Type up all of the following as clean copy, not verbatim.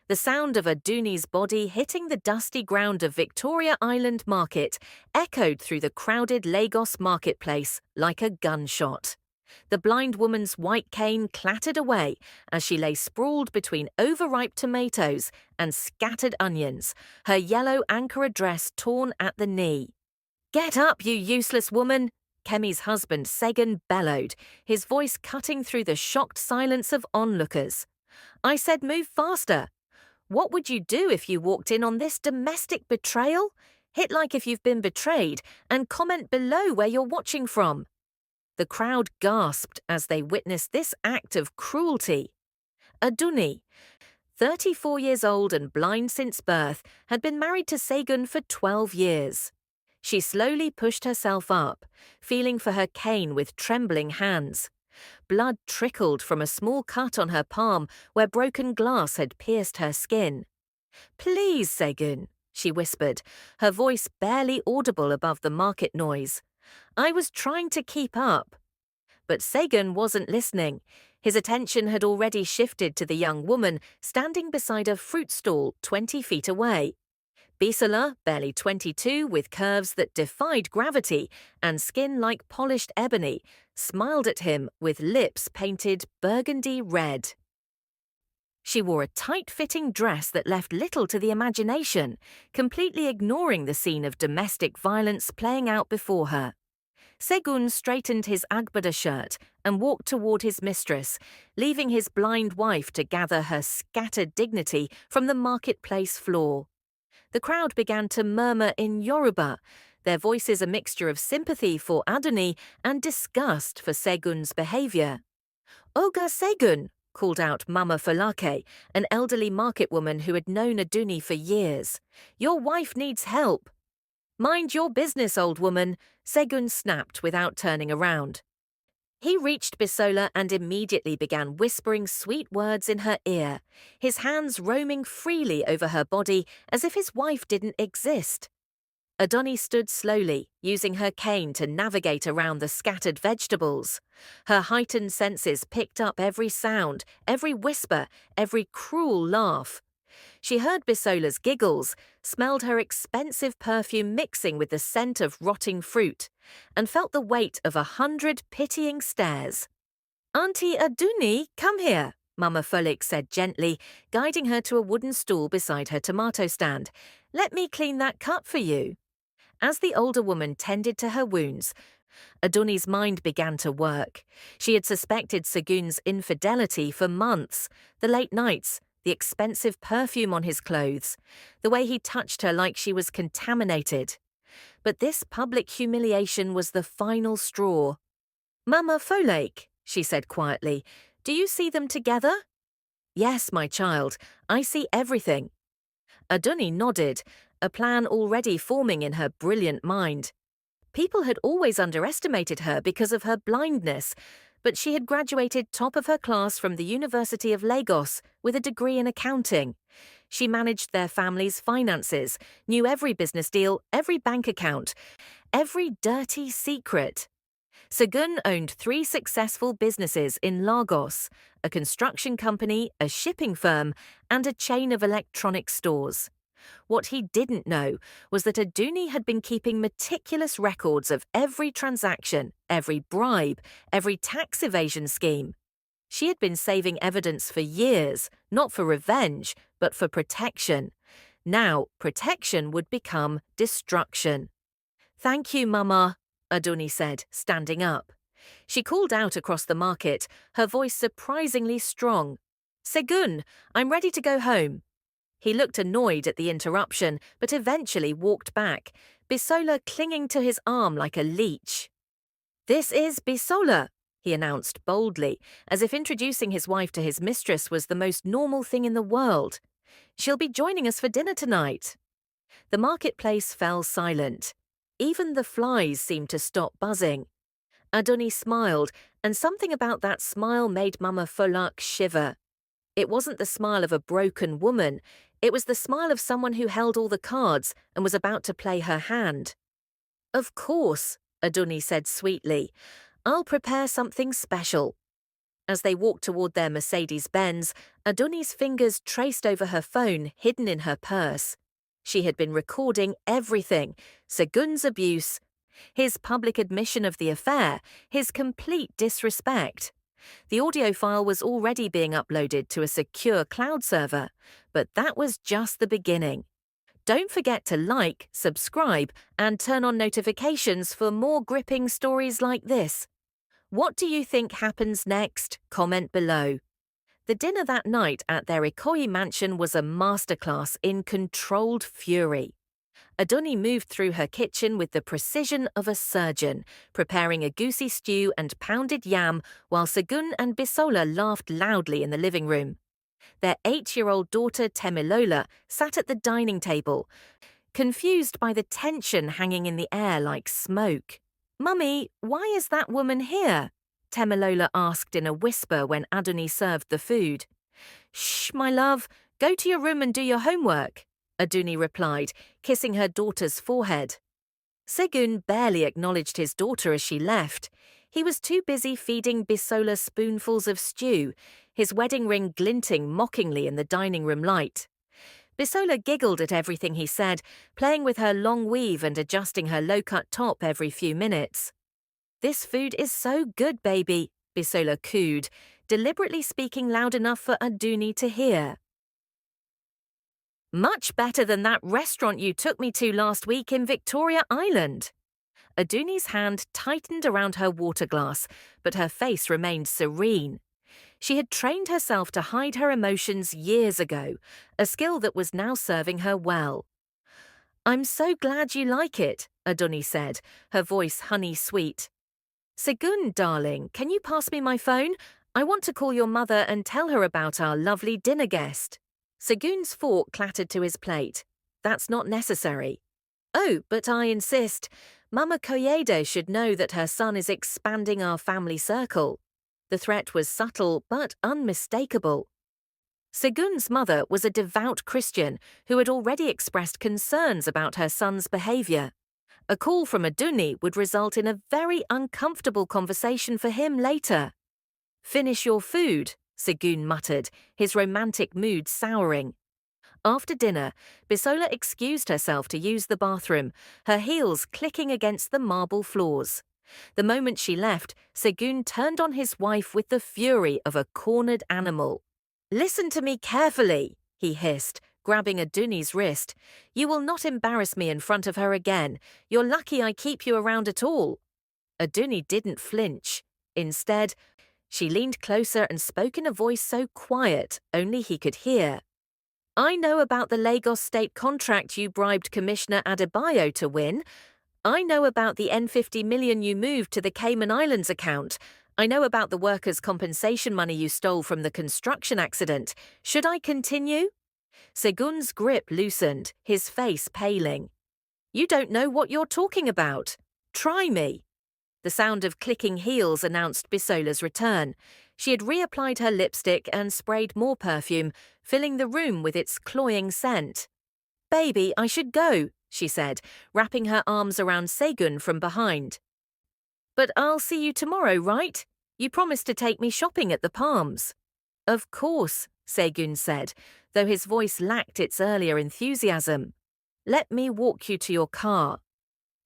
The sound of Adunni's body hitting the dusty ground of Victoria Island Market echoed through the crowded Lagos marketplace like a gunshot. The blind woman's white cane clattered away as she lay sprawled between overripe tomatoes and scattered onions, her yellow Ankara dress torn at the knee. "Get up, you useless woman!" Kemi's husband Segun bellowed, his voice cutting through the shocked silence of onlookers. "I said move faster. What would you do if you walked in on this domestic betrayal? Hit like if you've been betrayed and comment below where you're watching from." The crowd gasped as they witnessed this act of cruelty. Adunni, 34 years old and blind since birth, had been married to Segun for 12 years. She slowly pushed herself up, feeling for her cane with trembling hands. Blood trickled from a small cut on her palm where broken glass had pierced her skin. "Please, Segun," she whispered, her voice barely audible above the market noise. "I was trying to keep up." But Segun wasn't listening. His attention had already shifted to the young woman standing beside a fruit stall 20 feet away. Bisola, barely 22, with curves that defied gravity and skin like polished ebony, smiled at him with lips painted burgundy red. She wore a tight-fitting dress that left little to the imagination, completely ignoring the scene of domestic violence playing out before her. Segun straightened his agbada shirt and walked toward his mistress, leaving his blind wife to gather her scattered dignity from the marketplace floor. The crowd began to murmur in Yoruba, their voices a mixture of sympathy for Adunni and disgust for Segun's behavior. "Oga Segun," called out Mama Folake, an elderly market woman who had known Adunni for years. "Your wife needs help." "Mind your business, old woman," Segun snapped without turning around. He reached Bisola and immediately began whispering sweet words in her ear, his hands roaming freely over her body as if his wife didn't exist. Adunni stood slowly, using her cane to navigate around the scattered vegetables. Her heightened senses picked up every sound, every whisper, every cruel laugh. She heard Bisola's giggles, smelled her expensive perfume mixing with the scent of rotting fruit, and felt the weight of 100 pitying stares. "Auntie Adunni, come here," Mama Folik said gently, guiding her to a wooden stool beside her tomato stand. "Let me clean that cut for you." As the older woman tended to her wounds, Adunni's mind began to work. She had suspected Segun's infidelity for months, the late nights, the expensive perfume on his clothes, the way he touched her like she was contaminated. But this public humiliation was the final straw. "Mama Folake," she said quietly, "do you see them together?" "Yes, my child, I see everything." Adunni nodded, a plan already forming in her brilliant mind. People had always underestimated her because of her blindness, but she had graduated top of her class from the University of Lagos with a degree in accounting. She managed their family's finances, knew every business deal, every bank account, every dirty secret. Segun owned 3 successful businesses in Lagos, a construction company, a shipping firm, and a chain of electronic stores. What he didn't know was that Adunni had been keeping meticulous records of every transaction, every bribe, every tax evasion scheme. She had been saving evidence for years, not for revenge, but for protection. Now, protection would become destruction. "Thank you, Mama," Adunni said, standing up. She called out across the market, her voice surprisingly strong. "Segun, I'm ready to go home." He looked annoyed at the interruption, but eventually walked back, Bisola clinging to his arm like a leech. "This is Bisola," he announced boldly, as if introducing his wife to his mistress was the most normal thing in the world. "She'll be joining us for dinner tonight." The marketplace fell silent. Even the flies seemed to stop buzzing. Adunni smiled, and something about that smile made Mama Folak shiver. It wasn't the smile of a broken woman, it was the smile of someone who held all the cards and was about to play her hand. "Of course," Adunni said sweetly. "I'll prepare something special." As they walked toward their Mercedes-Benz, Adunni's fingers traced over her phone hidden in her purse. She had been recording everything: Segun's abuse, his public admission of the affair, his complete disrespect. The audio file was already being uploaded to a secure cloud server, but that was just the beginning. Don't forget to like, subscribe, and turn on notifications for more gripping stories like this. What do you think happens next? Comment below. The dinner that night at their Ikoyi mansion was a masterclass in controlled fury. Adunni moved through her kitchen with the precision of a surgeon, preparing a goosey stew and pounded yam, while Segun and Bisola laughed loudly in the living room. Their 8-year-old daughter Temilola sat at the dining table, confused by the tension hanging in the air like smoke. "Mummy, why is that woman here?" Temilola asked in a whisper when Adunni served the food. "Shh, my love, go to your room and do your homework," Adunni replied, kissing her daughter's forehead. Segun barely acknowledged his daughter as she left. He was too busy feeding Bisola spoonfuls of stew, his wedding ring glinting mockingly in the dining room light. Bisola giggled at everything he said, playing with her long weave and adjusting her low-cut top every few minutes. "This food is so good, baby," Bisola cooed, deliberately speaking loud enough for Adunni to hear. "Much better than that restaurant you took me to last week in Victoria Island." Adunni's hand tightened around her water glass, but her face remained serene. She had trained herself to hide her emotions years ago, a skill that was now serving her well. "I'm so glad you like it," Adunni said, her voice honey-sweet. "Segun, darling, can you pass me my phone? I want to call your mother and tell her about our lovely dinner guest." Segun's fork clattered to his plate. "That's not necessary." "Oh, but I insist. Mama Koyeda should know that her son is expanding our family circle." The threat was subtle but unmistakable. Segun's mother was a devout Christian who had already expressed concerns about her son's behavior. A call from Adunni would result in a very uncomfortable conversation for him later. "Finish your food," Segun muttered, his romantic mood souring. After dinner, Bisola excused herself to use the bathroom, her heels clicking against the marble floors. The moment she left, Segun turned on his wife with the fury of a cornered animal. "Listen to me carefully," he hissed, grabbing Adunni's wrist. "You will not embarrass me in front of her again. You're lucky I keep you around at all." Adunni didn't flinch. Instead, she leaned closer and spoke in a voice so quiet only he could hear. "I know about the Lagos state contract you bribed Commissioner Adebayo to win. I know about the N50 million you moved to the Cayman Islands account. I know about the workers' compensation money you stole from the construction accident. Should I continue?" Segun's grip loosened, his face paling. "You don't know what you're talking about. Try me." The sound of clicking heels announced Bisola's return. She had reapplied her lipstick and sprayed more perfume, filling the room with its cloying scent. "Baby, I should go," she said, wrapping her arms around Segun from behind. "But I'll see you tomorrow, right? You promised to take me shopping at the Palms." "Of course," Segun said, though his voice lacked its earlier enthusiasm. "Let me walk you to your car."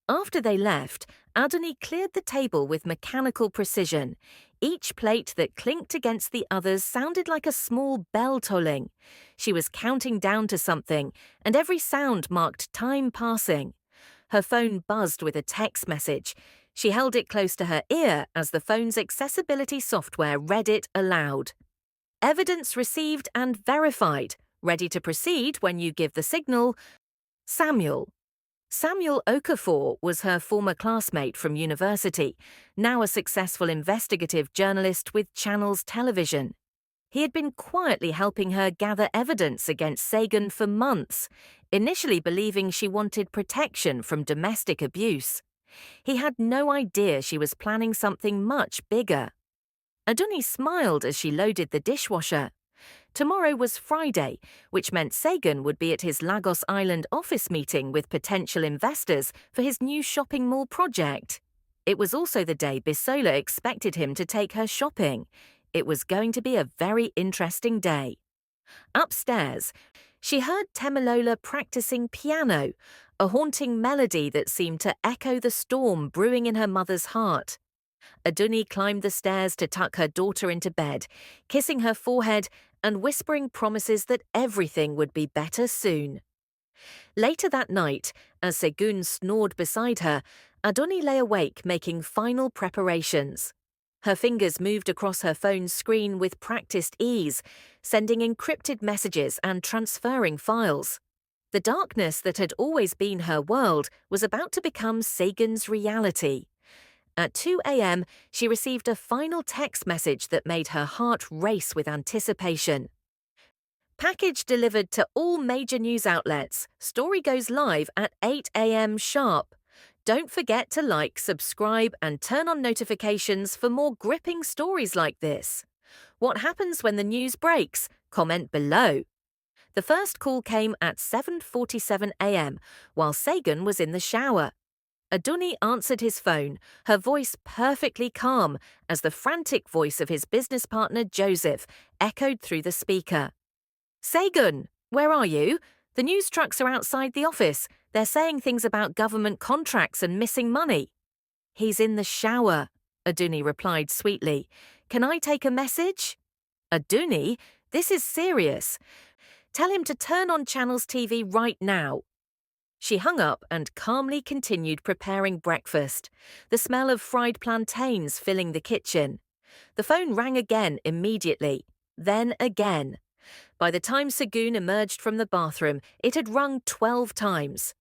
After they left, Adunni cleared the table with mechanical precision. Each plate that clinked against the others sounded like a small bell tolling. She was counting down to something, and every sound marked time passing. Her phone buzzed with a text message. She held it close to her ear as the phone's accessibility software read it aloud. "Evidence received and verified. Ready to proceed when you give the signal. Samuel." Samuel Okafor was her former classmate from university, now a successful investigative journalist with Channels Television. He had been quietly helping her gather evidence against Segun for months, initially believing she wanted protection from domestic abuse. He had no idea she was planning something much bigger. Adunni smiled as she loaded the dishwasher. Tomorrow was Friday, which meant Segun would be at his Lagos Island office meeting with potential investors for his new shopping mall project. It was also the day Bisola expected him to take her shopping. It was going to be a very interesting day. Upstairs, she heard Temilola practicing piano, a haunting melody that seemed to echo the storm brewing in her mother's heart. Adunni climbed the stairs to tuck her daughter into bed, kissing her forehead and whispering promises that everything would be better soon. Later that night, as Segun snored beside her, Adunni lay awake making final preparations. Her fingers moved across her phone's screen with practiced ease, sending encrypted messages and transferring files. The darkness that had always been her world was about to become Segun's reality. At 2 a.m., she received a final text message that made her heart race with anticipation. Package delivered to all major news outlets. Story goes live at 8 a.m. sharp. Don't forget to like, subscribe, and turn on notifications for more gripping stories like this. What happens when the news breaks? Comment below. The first call came at 7:47 a.m. while Segun was in the shower. Adunni answered his phone, her voice perfectly calm, as the frantic voice of his business partner Joseph echoed through the speaker. Segun, where are you? The news trucks are outside the office. They're saying things about government contracts and missing money. He's in the shower, Adunni replied sweetly. Can I take a message? Adunni, this is serious. Tell him to turn on Channels TV right now. She hung up and calmly continued preparing breakfast, the smell of fried plantains filling the kitchen. The phone rang again immediately, then again. By the time Segun emerged from the bathroom, it had rung 12 times.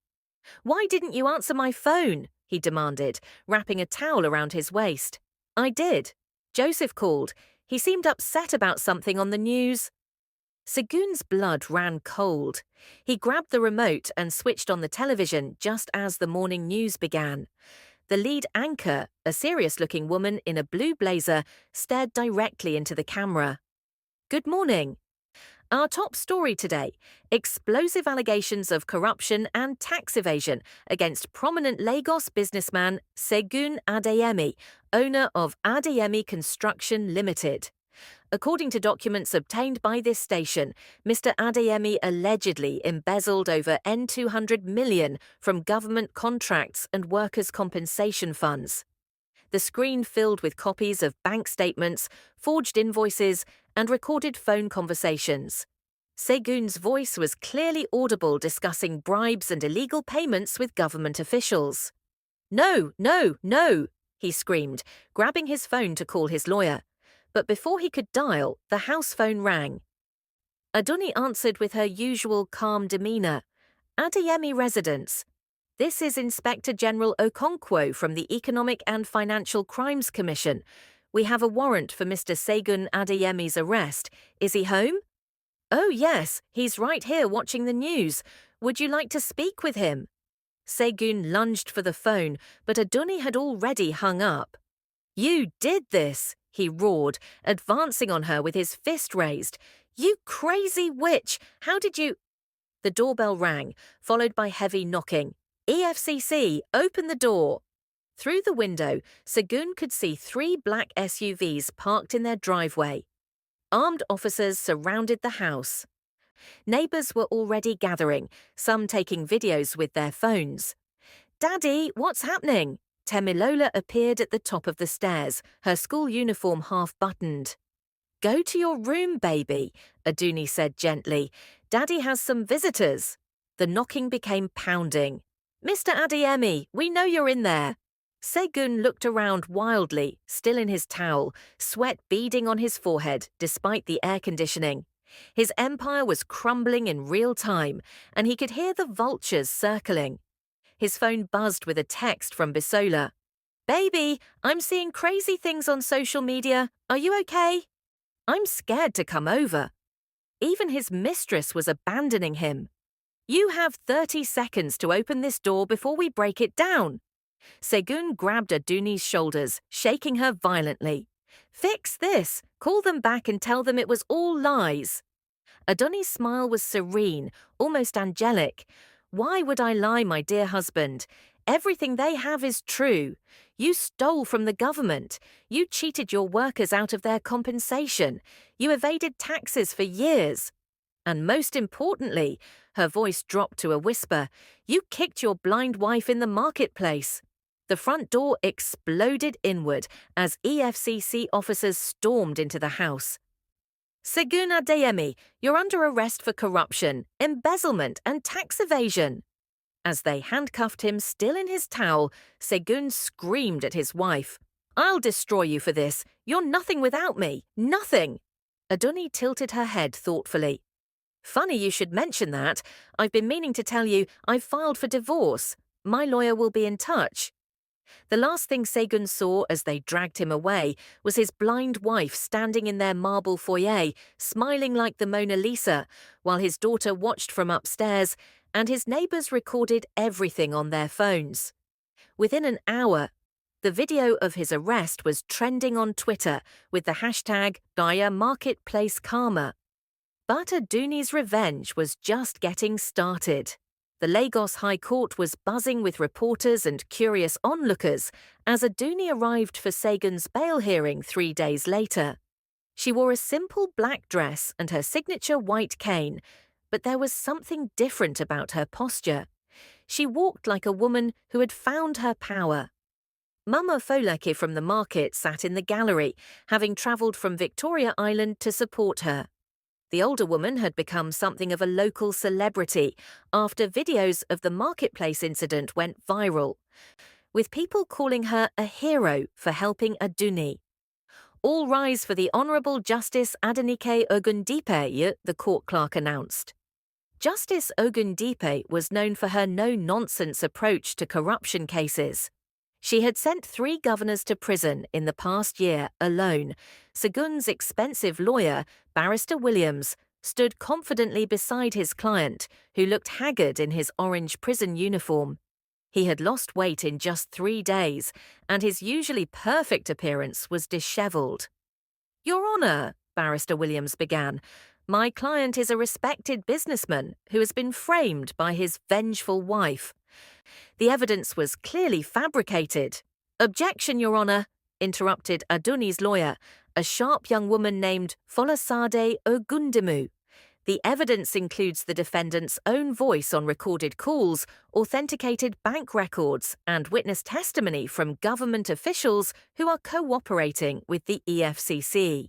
Why didn't you answer my phone? He demanded, wrapping a towel around his waist. I did. Joseph called. He seemed upset about something on the news. Segun's blood ran cold. He grabbed the remote and switched on the television just as the morning news began. The lead anchor, a serious-looking woman in a blue blazer, stared directly into the camera. Good morning. Our top story today: explosive allegations of corruption and tax evasion against prominent Lagos businessman Segun Adeyemi, owner of Adeyemi Construction Limited. According to documents obtained by this station, Mr. Adeyemi allegedly embezzled over N200 million from government contracts and workers' compensation funds. The screen filled with copies of bank statements, forged invoices, and recorded phone conversations. Segun's voice was clearly audible discussing bribes and illegal payments with government officials. No, no, no, he screamed, grabbing his phone to call his lawyer. But before he could dial, the house phone rang. Adunni answered with her usual calm demeanor. Adeyemi residence. This is Inspector General Okonkwo from the Economic and Financial Crimes Commission. We have a warrant for Mr. Segun Adeyemi's arrest. Is he home? Oh yes, he's right here watching the news. Would you like to speak with him? Segun lunged for the phone, but Adunni had already hung up. You did this, he roared, advancing on her with his fist raised. You crazy witch! How did you… The doorbell rang, followed by heavy knocking. EFCC, open the door. Through the window, Segun could see 3 black SUVs parked in their driveway. Armed officers surrounded the house. Neighbors were already gathering, some taking videos with their phones. Daddy, what's happening? Temilola appeared at the top of the stairs, her school uniform half-buttoned. Go to your room, baby, Adunni said gently. Daddy has some visitors. The knocking became pounding. Mr. Adeyemi, we know you're in there. Segun looked around wildly, still in his towel, sweat beading on his forehead despite the air conditioning. His empire was crumbling in real time, and he could hear the vultures circling. His phone buzzed with a text from Bisola. Baby, I'm seeing crazy things on social media. Are you okay? I'm scared to come over. Even his mistress was abandoning him. You have 30 seconds to open this door before we break it down. Segun grabbed Adunni's shoulders, shaking her violently. Fix this. Call them back and tell them it was all lies. Adunni's smile was serene, almost angelic. Why would I lie, my dear husband? Everything they have is true. You stole from the government. You cheated your workers out of their compensation. You evaded taxes for years. And most importantly, her voice dropped to a whisper, you kicked your blind wife in the marketplace. The front door exploded inward as EFCC officers stormed into the house. Segun Adeyemi, you're under arrest for corruption, embezzlement, and tax evasion. As they handcuffed him still in his towel, Segun screamed at his wife. I'll destroy you for this. You're nothing without me. Nothing. Adunni tilted her head thoughtfully. Funny you should mention that. I've been meaning to tell you I've filed for divorce. My lawyer will be in touch. The last thing Segun saw as they dragged him away was his blind wife standing in their marble foyer, smiling like the Mona Lisa, while his daughter watched from upstairs, and his neighbors recorded everything on their phones. Within an hour, the video of his arrest was trending on Twitter with the hashtag #MarketplaceKarma. But Adunni's revenge was just getting started. The Lagos High Court was buzzing with reporters and curious onlookers as Adunni arrived for Segun's bail hearing 3 days later. She wore a simple black dress and her signature white cane, but there was something different about her posture. She walked like a woman who had found her power. Mama Folake from the market sat in the gallery, having travelled from Victoria Island to support her. The older woman had become something of a local celebrity after videos of the marketplace incident went viral, with people calling her a hero for helping Adunni. All rise for the Honourable Justice Adenike Ogundipe, the court clerk announced. Justice Ogundipe was known for her no-nonsense approach to corruption cases. She had sent 3 governors to prison in the past year alone. Segun's expensive lawyer, Barrister Williams, stood confidently beside his client, who looked haggard in his orange prison uniform. He had lost weight in just 3 days, and his usually perfect appearance was dishevelled. Your Honour, Barrister Williams began, my client is a respected businessman who has been framed by his vengeful wife. The evidence was clearly fabricated. Objection, Your Honour, interrupted Adunni's lawyer, a sharp young woman named Folasade Ogundimu. The evidence includes the defendant's own voice on recorded calls, authenticated bank records, and witness testimony from government officials who are cooperating with the EFCC.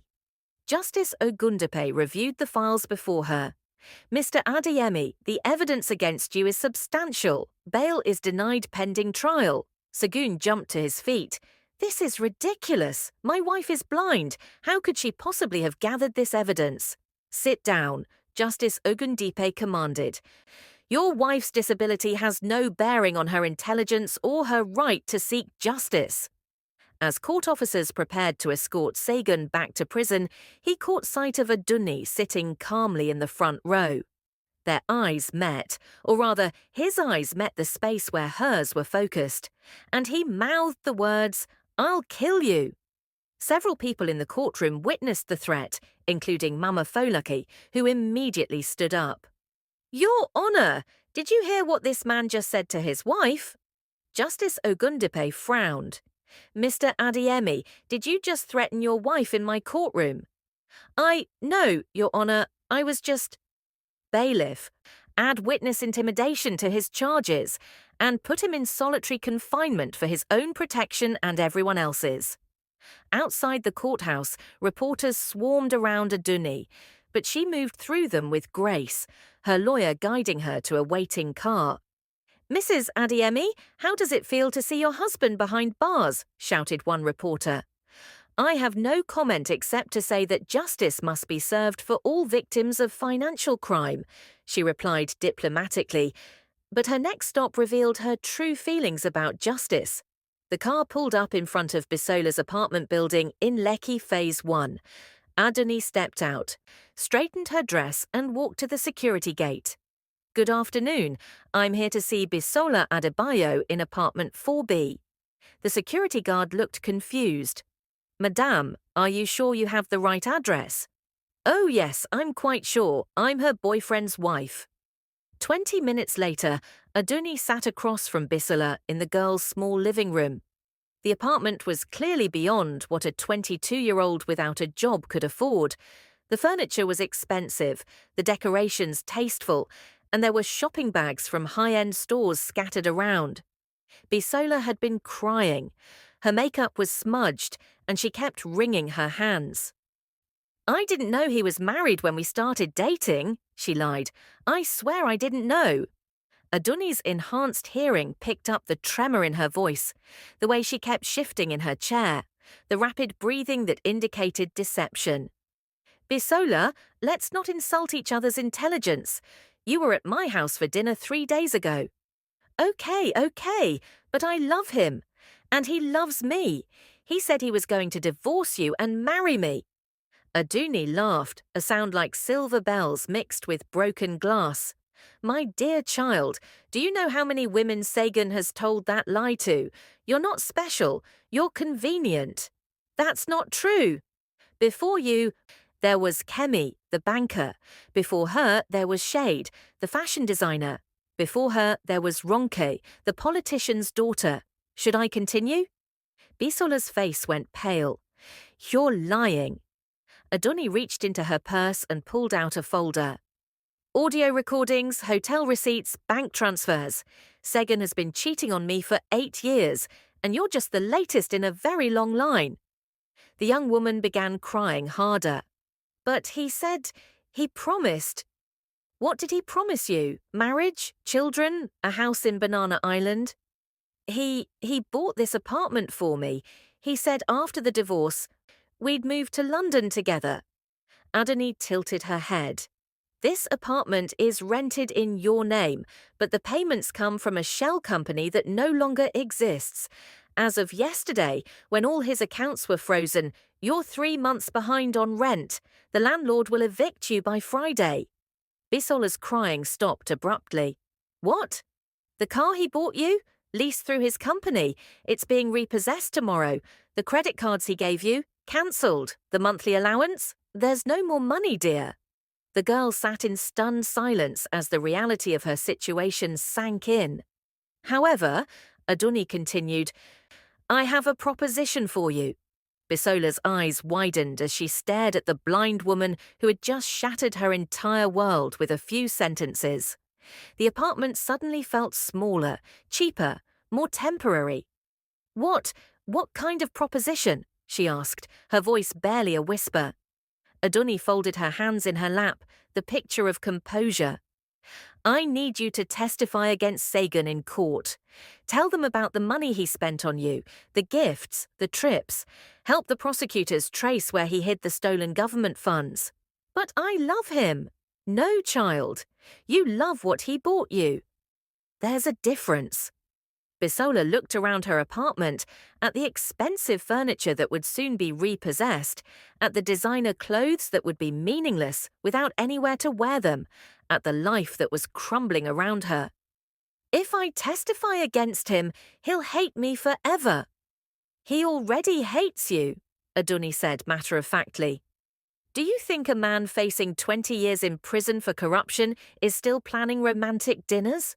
Justice Ogundipe reviewed the files before her. Mr. Adeyemi, the evidence against you is substantial. Bail is denied pending trial. Segun jumped to his feet. This is ridiculous. My wife is blind. How could she possibly have gathered this evidence? Sit down, Justice Ogundipe commanded. Your wife's disability has no bearing on her intelligence or her right to seek justice. As court officers prepared to escort Segun back to prison, he caught sight of Adunni sitting calmly in the front row. Their eyes met, or rather, his eyes met the space where hers were focused, and he mouthed the words, I'll kill you. Several people in the courtroom witnessed the threat, including Mama Folake, who immediately stood up. Your Honour, did you hear what this man just said to his wife? Justice Ogundipe frowned. Mr. Adeyemi, did you just threaten your wife in my courtroom? No, Your Honour, I was just... Bailiff, add witness intimidation to his charges, and put him in solitary confinement for his own protection and everyone else's. Outside the courthouse, reporters swarmed around Adunni, but she moved through them with grace, her lawyer guiding her to a waiting car. Mrs. Adeyemi, how does it feel to see your husband behind bars? Shouted one reporter. I have no comment except to say that justice must be served for all victims of financial crime, she replied diplomatically, but her next stop revealed her true feelings about justice. The car pulled up in front of Bisola's apartment building in Lekki Phase 1. Adunni stepped out, straightened her dress and walked to the security gate. Good afternoon. I'm here to see Bisola Adebayo in apartment 4B. The security guard looked confused. Madame, are you sure you have the right address? Oh yes, I'm quite sure. I'm her boyfriend's wife. 20 minutes later, Adunni sat across from Bisola in the girls' small living room. The apartment was clearly beyond what a 22-year-old without a job could afford. The furniture was expensive, the decorations tasteful, and there were shopping bags from high-end stores scattered around. Bisola had been crying. Her makeup was smudged, and she kept wringing her hands. "I didn't know he was married when we started dating," she lied. "I swear I didn't know." Adunni's enhanced hearing picked up the tremor in her voice, the way she kept shifting in her chair, the rapid breathing that indicated deception. "Bisola, let's not insult each other's intelligence. You were at my house for dinner 3 days ago." Okay, but I love him. And he loves me. He said he was going to divorce you and marry me." Adunni laughed, a sound like silver bells mixed with broken glass. "My dear child, do you know how many women Segun has told that lie to? You're not special, you're convenient." "That's not true. Before you, there was Kemi, the banker. Before her, there was Shade, the fashion designer. Before her, there was Ronke, the politician's daughter. Should I continue?" Bisola's face went pale. "You're lying." Adunni reached into her purse and pulled out a folder. "Audio recordings, hotel receipts, bank transfers. Segun has been cheating on me for 8 years, and you're just the latest in a very long line." The young woman began crying harder. "But he said, he promised." "What did he promise you? Marriage? Children? A house in Banana Island?" He bought this apartment for me. He said after the divorce, we'd move to London together." Adunni tilted her head. "This apartment is rented in your name, but the payments come from a shell company that no longer exists. As of yesterday, when all his accounts were frozen, you're 3 months behind on rent. The landlord will evict you by Friday." Bisola's crying stopped abruptly. "What? The car he bought you? Leased through his company. It's being repossessed tomorrow. The credit cards he gave you? Cancelled. The monthly allowance? There's no more money, dear." The girl sat in stunned silence as the reality of her situation sank in. "However," Adunni continued, "I have a proposition for you." Bisola's eyes widened as she stared at the blind woman who had just shattered her entire world with a few sentences. The apartment suddenly felt smaller, cheaper, more temporary. What kind of proposition?" she asked, her voice barely a whisper. Adunni folded her hands in her lap, the picture of composure. "I need you to testify against Segun in court. Tell them about the money he spent on you, the gifts, the trips. Help the prosecutors trace where he hid the stolen government funds." "But I love him." "No, child. You love what he bought you." "There's a difference." Bisola looked around her apartment, at the expensive furniture that would soon be repossessed, at the designer clothes that would be meaningless without anywhere to wear them, at the life that was crumbling around her. "If I testify against him, he'll hate me forever." "He already hates you," Adunni said matter-of-factly. "Do you think a man facing 20 years in prison for corruption is still planning romantic dinners?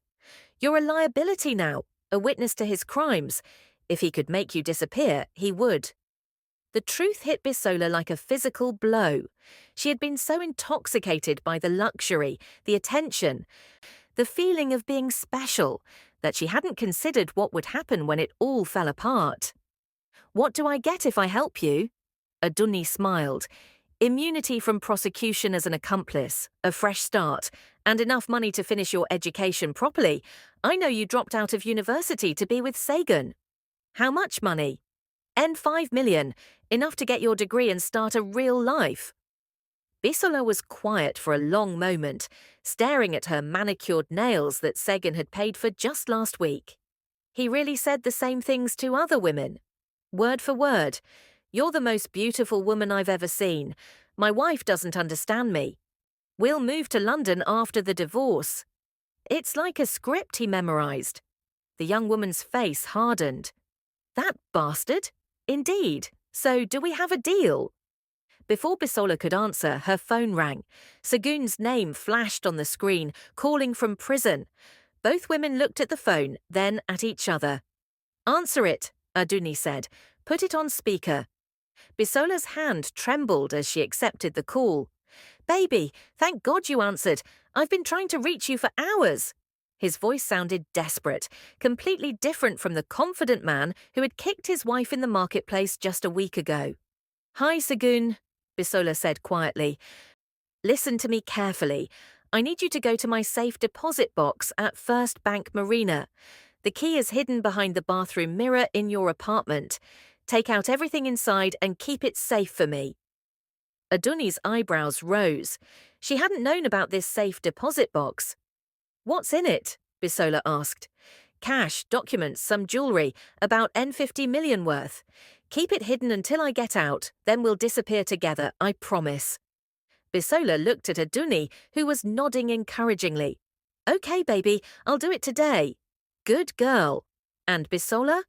You're a liability now, a witness to his crimes. If he could make you disappear, he would." The truth hit Bisola like a physical blow. She had been so intoxicated by the luxury, the attention, the feeling of being special, that she hadn't considered what would happen when it all fell apart. "What do I get if I help you?" Adunni smiled. "Immunity from prosecution as an accomplice, a fresh start, and enough money to finish your education properly. I know you dropped out of university to be with Segun." "How much money?" "5 million, enough to get your degree and start a real life." Bisola was quiet for a long moment, staring at her manicured nails that Segun had paid for just last week. He really said the same things to other women. Word for word. "You're the most beautiful woman I've ever seen. My wife doesn't understand me. We'll move to London after the divorce." It's like a script he memorized. The young woman's face hardened. "That bastard? Indeed. So do we have a deal?" Before Bisola could answer, her phone rang. Segun's name flashed on the screen, calling from prison. Both women looked at the phone, then at each other. "Answer it," Adunni said. "Put it on speaker." Bisola's hand trembled as she accepted the call. "Baby, thank God you answered. I've been trying to reach you for hours." His voice sounded desperate, completely different from the confident man who had kicked his wife in the marketplace just a week ago. "Hi, Segun," Bisola said quietly. "Listen to me carefully. I need you to go to my safe deposit box at First Bank Marina. The key is hidden behind the bathroom mirror in your apartment. Take out everything inside and keep it safe for me." Adunni's eyebrows rose. She hadn't known about this safe deposit box. "What's in it?" Bisola asked. "Cash, documents, some jewelry, about N50 million worth. Keep it hidden until I get out, then we'll disappear together, I promise." Bisola looked at Adunni, who was nodding encouragingly. "Okay, baby, I'll do it today." "Good girl." "And Bisola?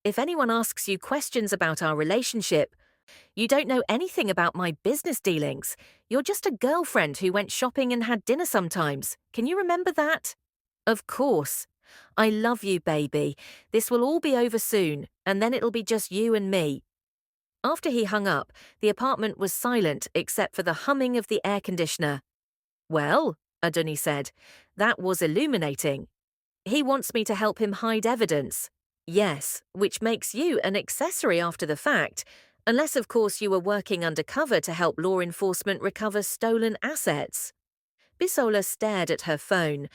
If anyone asks you questions about our relationship, you don't know anything about my business dealings. You're just a girlfriend who went shopping and had dinner sometimes. Can you remember that?" "Of course. I love you, baby. This will all be over soon, and then it'll be just you and me." After he hung up, the apartment was silent except for the humming of the air conditioner. "Well," Adunni said, "that was illuminating. He wants me to help him hide evidence." "Yes, which makes you an accessory after the fact, unless of course you were working undercover to help law enforcement recover stolen assets." Bisola stared at her phone,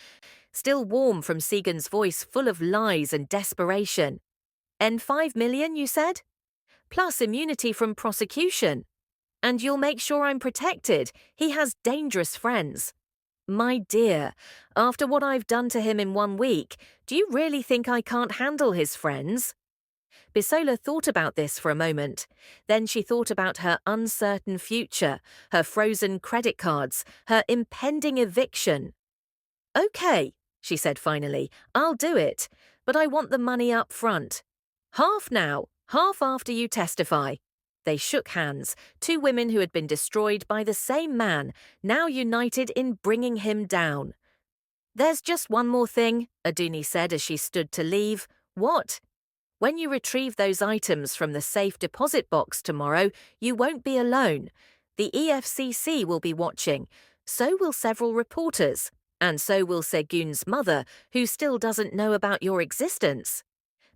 still warm from Segun's voice full of lies and desperation. "N5 million, you said? Plus immunity from prosecution. And you'll make sure I'm protected. He has dangerous friends." "My dear, after what I've done to him in 1 week, do you really think I can't handle his friends?" Bisola thought about this for a moment. Then she thought about her uncertain future, her frozen credit cards, her impending eviction. "Okay," she said finally, "I'll do it, but I want the money up front. Half now, half after you testify." They shook hands, two women who had been destroyed by the same man, now united in bringing him down. "There's just one more thing," Adunni said as she stood to leave. "What?" "When you retrieve those items from the safe deposit box tomorrow, you won't be alone. The EFCC will be watching. So will several reporters. And so will Segun's mother, who still doesn't know about your existence."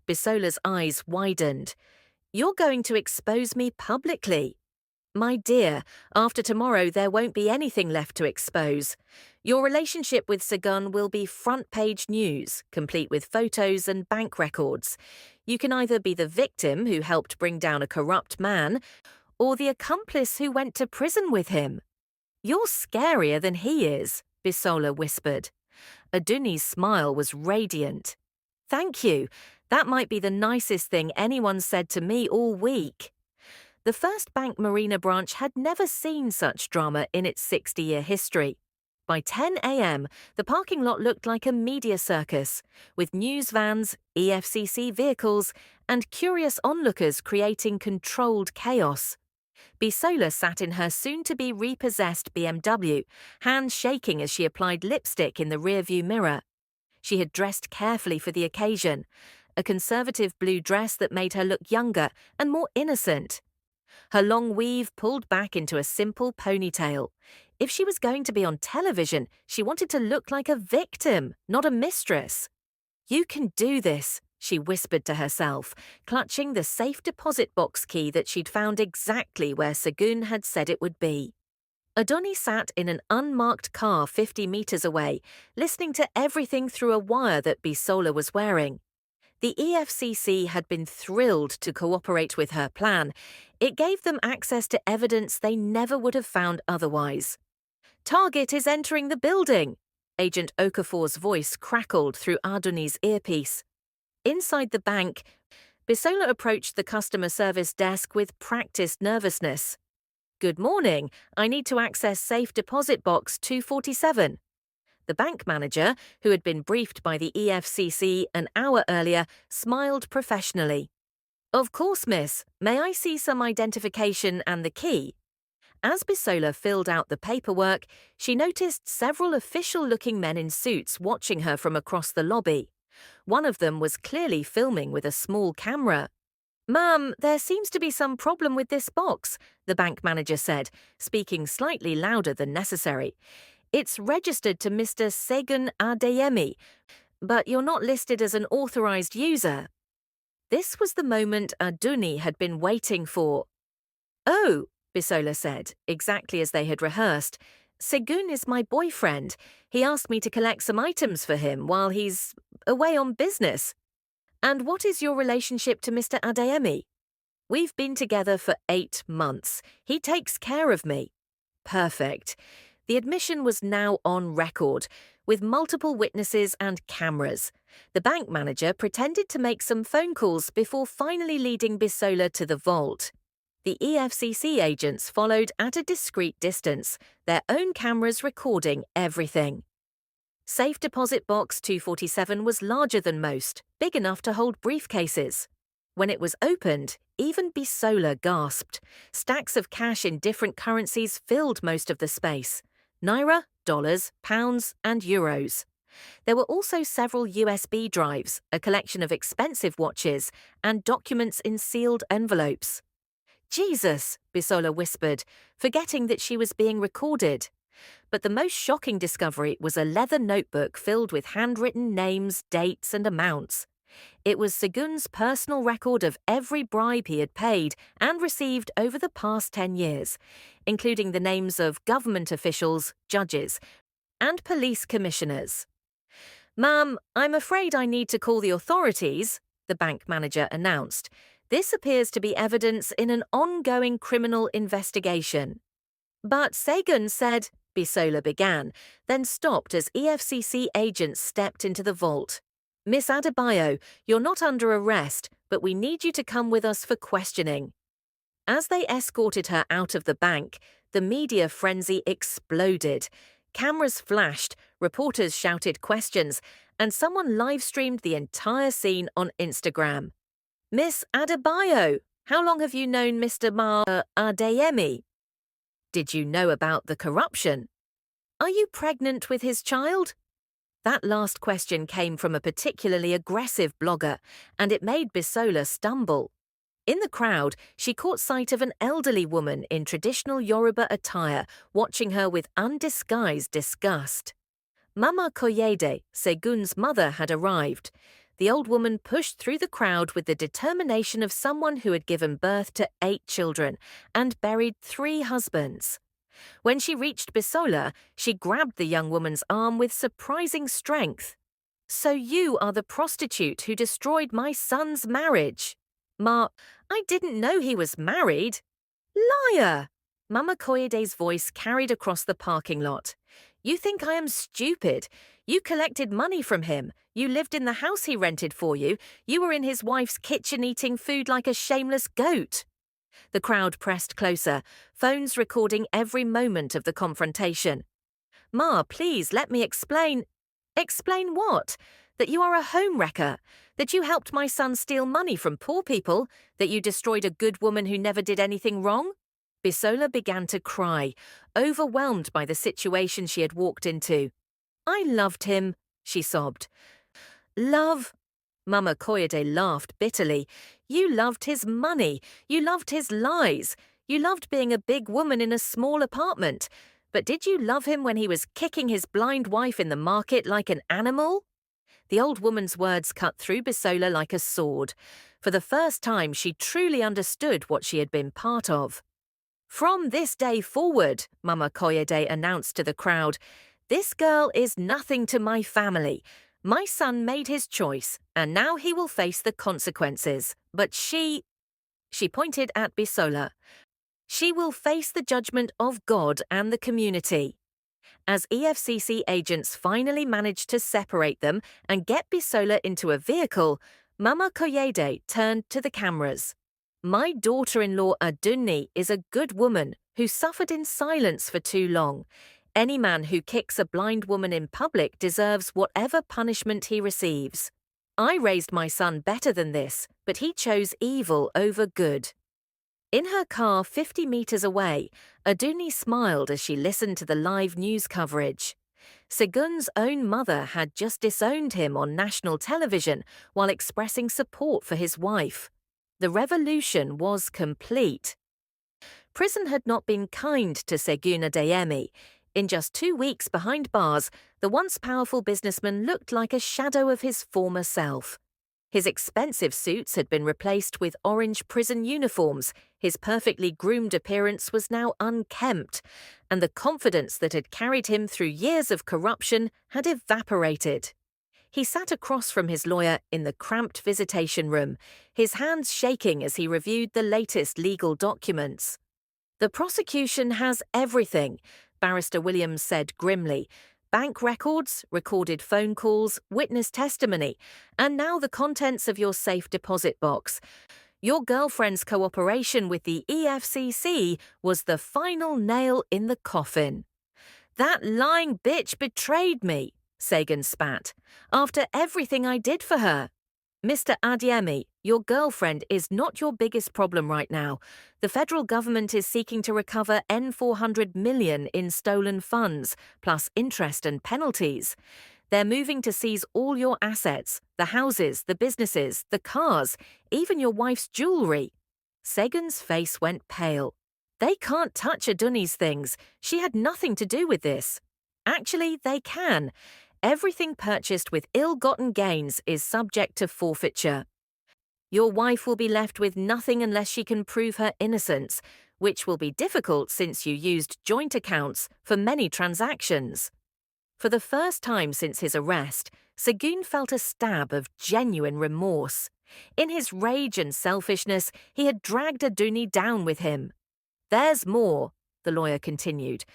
Bisola's eyes widened. "You're going to expose me publicly." "My dear, after tomorrow there won't be anything left to expose. Your relationship with Segun will be front-page news, complete with photos and bank records. You can either be the victim who helped bring down a corrupt man, or the accomplice who went to prison with him." "You're scarier than he is," Bisola whispered. Adunni's smile was radiant. "Thank you. That might be the nicest thing anyone said to me all week." The First Bank Marina branch had never seen such drama in its 60-year history. By 10 a.m., the parking lot looked like a media circus, with news vans, EFCC vehicles, and curious onlookers creating controlled chaos. Bisola sat in her soon-to-be repossessed BMW, hands shaking as she applied lipstick in the rearview mirror. She had dressed carefully for the occasion, a conservative blue dress that made her look younger and more innocent. Her long weave pulled back into a simple ponytail. If she was going to be on television, she wanted to look like a victim, not a mistress. "You can do this," she whispered to herself, clutching the safe deposit box key that she'd found exactly where Segun had said it would be. Adunni sat in an unmarked car 50 meters away, listening to everything through a wire that Bisola was wearing. The EFCC had been thrilled to cooperate with her plan. It gave them access to evidence they never would have found otherwise. "Target is entering the building," Agent Okafor's voice crackled through Adunni's earpiece. Inside the bank, Bisola approached the customer service desk with practiced nervousness. "Good morning. I need to access safe deposit box 247. The bank manager, who had been briefed by the EFCC an hour earlier, smiled professionally. "Of course, miss. May I see some identification and the key?" As Bisola filled out the paperwork, she noticed several official-looking men in suits watching her from across the lobby. One of them was clearly filming with a small camera. "Ma'am, there seems to be some problem with this box," the bank manager said, speaking slightly louder than necessary. "It's registered to Mr. Segun Adeyemi, but you're not listed as an authorized user." This was the moment Adunni had been waiting for. "Oh," Bisola said, exactly as they had rehearsed. "Segun is my boyfriend. He asked me to collect some items for him while he's away on business." "And what is your relationship to Mr. Adeyemi?" "We've been together for 8 months. He takes care of me." Perfect. The admission was now on record, with multiple witnesses and cameras. The bank manager pretended to make some phone calls before finally leading Bisola to the vault. The EFCC agents followed at a discreet distance, their own cameras recording everything. Safe deposit box 247 was larger than most, big enough to hold briefcases. When it was opened, even Bisola gasped. Stacks of cash in different currencies filled most of the space: naira, dollars, pounds, and euros. There were also several USB drives, a collection of expensive watches, and documents in sealed envelopes. "Jesus," Bisola whispered, forgetting that she was being recorded. But the most shocking discovery was a leather notebook filled with handwritten names, dates, and amounts. It was Segun's personal record of every bribe he had paid and received over the past 10 years, including the names of government officials, judges, and police commissioners. "Ma'am, I'm afraid I need to call the authorities," the bank manager announced. "This appears to be evidence in an ongoing criminal investigation." "But Segun said," Bisola began, then stopped as EFCC agents stepped into the vault. "Miss Adebayo, you're not under arrest, but we need you to come with us for questioning." As they escorted her out of the bank, the media frenzy exploded. Cameras flashed, reporters shouted questions, and someone live-streamed the entire scene on Instagram. "Miss Adebayo, how long have you known Mr. Adeyemi? Did you know about the corruption? Are you pregnant with his child?" That last question came from a particularly aggressive blogger, and it made Bisola stumble. In the crowd, she caught sight of an elderly woman in traditional Yoruba attire, watching her with undisguised disgust. Mama Koyede, Segun's mother, had arrived. The old woman pushed through the crowd with the determination of someone who had given birth to 8 children and buried 3 husbands. When she reached Bisola, she grabbed the young woman's arm with surprising strength. "So you are the prostitute who destroyed my son's marriage." "Ma, I didn't know he was married." "Liar!" Mama Koyede's voice carried across the parking lot. "You think I am stupid? You collected money from him. You lived in the house he rented for you. You were in his wife's kitchen eating food like a shameless goat." The crowd pressed closer, phones recording every moment of the confrontation. "Ma, please let me explain." "Explain what? That you are a home wrecker? That you helped my son steal money from poor people? That you destroyed a good woman who never did anything wrong?" Bisola began to cry, overwhelmed by the situation she had walked into. "I loved him," she sobbed. "Love?" Mama Koyede laughed bitterly. "You loved his money. You loved his lies. You loved being a big woman in a small apartment. But did you love him when he was kicking his blind wife in the market like an animal?" The old woman's words cut through Bisola like a sword. For the first time, she truly understood what she had been part of. "From this day forward," Mama Koyede announced to the crowd, "this girl is nothing to my family. My son made his choice, and now he will face the consequences. But she pointed at Bisola. "She will face the judgment of God and the community." As EFCC agents finally managed to separate them and get Bisola into a vehicle, Mama Koyede turned to the cameras. "My daughter-in-law Adunni is a good woman who suffered in silence for too long. Any man who kicks a blind woman in public deserves whatever punishment he receives. I raised my son better than this, but he chose evil over good." In her car 50 meters away, Adunni smiled as she listened to the live news coverage. Segun's own mother had just disowned him on national television while expressing support for his wife. The revolution was complete. Prison had not been kind to Segun Adeyemi. In just 2 weeks behind bars, the once powerful businessman looked like a shadow of his former self. His expensive suits had been replaced with orange prison uniforms, his perfectly groomed appearance was now unkempt, and the confidence that had carried him through years of corruption had evaporated. He sat across from his lawyer in the cramped visitation room, his hands shaking as he reviewed the latest legal documents. "The prosecution has everything," Barrister Williams said grimly. "Bank records, recorded phone calls, witness testimony, and now the contents of your safe deposit box. Your girlfriend's cooperation with the EFCC was the final nail in the coffin." "That lying bitch betrayed me," Segun spat, "after everything I did for her." "Mr. Adeyemi, your girlfriend is not your biggest problem right now. The federal government is seeking to recover N$400 million in stolen funds, plus interest and penalties. They're moving to seize all your assets, the houses, the businesses, the cars, even your wife's jewelry." Segun's face went pale. "They can't touch Adunni's things. She had nothing to do with this." "Actually, they can. Everything purchased with ill-gotten gains is subject to forfeiture. Your wife will be left with nothing unless she can prove her innocence, which will be difficult since you used joint accounts for many transactions." For the first time since his arrest, Segun felt a stab of genuine remorse. In his rage and selfishness, he had dragged Adunni down with him. "There's more," the lawyer continued.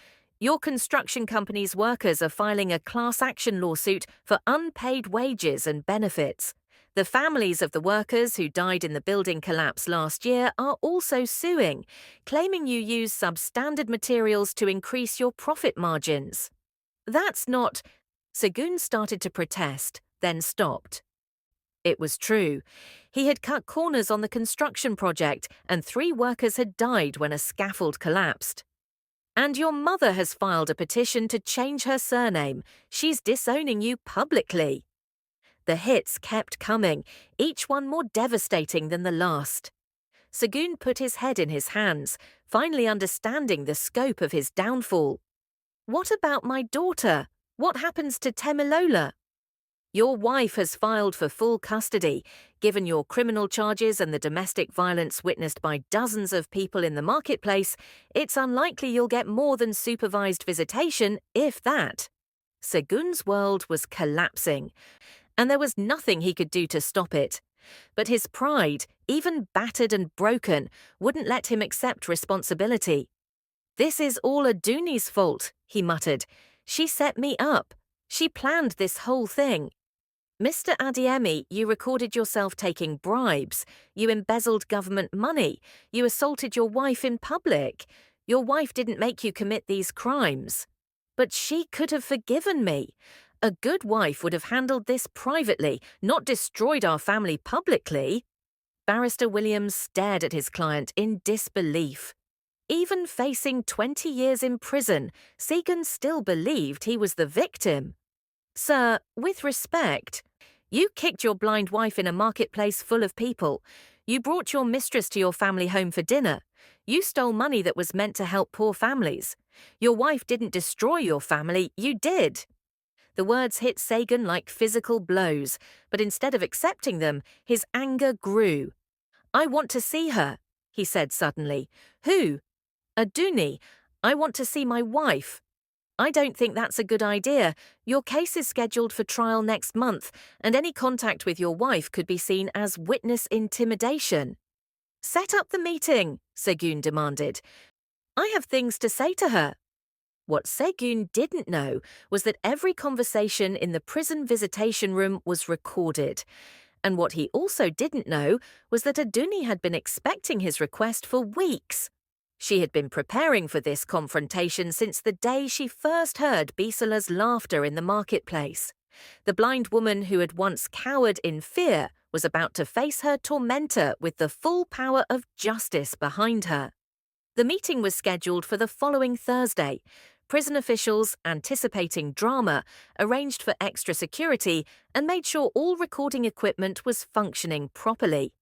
"Your construction company's workers are filing a class action lawsuit for unpaid wages and benefits. The families of the workers who died in the building collapse last year are also suing, claiming you use substandard materials to increase your profit margins." "That's not—" Segun started to protest, then stopped. It was true. He had cut corners on the construction project, and 3 workers had died when a scaffold collapsed. "And your mother has filed a petition to change her surname. She's disowning you publicly." The hits kept coming, each one more devastating than the last. Segun put his head in his hands, finally understanding the scope of his downfall. "What about my daughter? What happens to Temilola?" "Your wife has filed for full custody. Given your criminal charges and the domestic violence witnessed by dozens of people in the marketplace, it's unlikely you'll get more than supervised visitation, if that." Segun's world was collapsing, and there was nothing he could do to stop it. But his pride, even battered and broken, wouldn't let him accept responsibility. "This is all Adunni's fault," he muttered. "She set me up. She planned this whole thing." "Mr. Adeyemi, you recorded yourself taking bribes. You embezzled government money. You assaulted your wife in public. Your wife didn't make you commit these crimes." "But she could have forgiven me. A good wife would have handled this privately, not destroyed our family publicly." Barrister Williams stared at his client in disbelief. Even facing 20 years in prison, Segun still believed he was the victim. "Sir, with respect, you kicked your blind wife in a marketplace full of people. You brought your mistress to your family home for dinner. You stole money that was meant to help poor families. Your wife didn't destroy your family, you did." The words hit Segun like physical blows, but instead of accepting them, his anger grew. "I want to see her," he said suddenly. "Who?" "Adunni. I want to see my wife." "I don't think that's a good idea. Your case is scheduled for trial next month, and any contact with your wife could be seen as witness intimidation." "Set up the meeting," Segun demanded. "I have things to say to her." What Segun didn't know was that every conversation in the prison visitation room was recorded. And what he also didn't know was that Adunni had been expecting his request for weeks. She had been preparing for this confrontation since the day she first heard Bisola's laughter in the marketplace. The blind woman who had once cowered in fear was about to face her tormentor with the full power of justice behind her. The meeting was scheduled for the following Thursday. Prison officials, anticipating drama, arranged for extra security and made sure all recording equipment was functioning properly.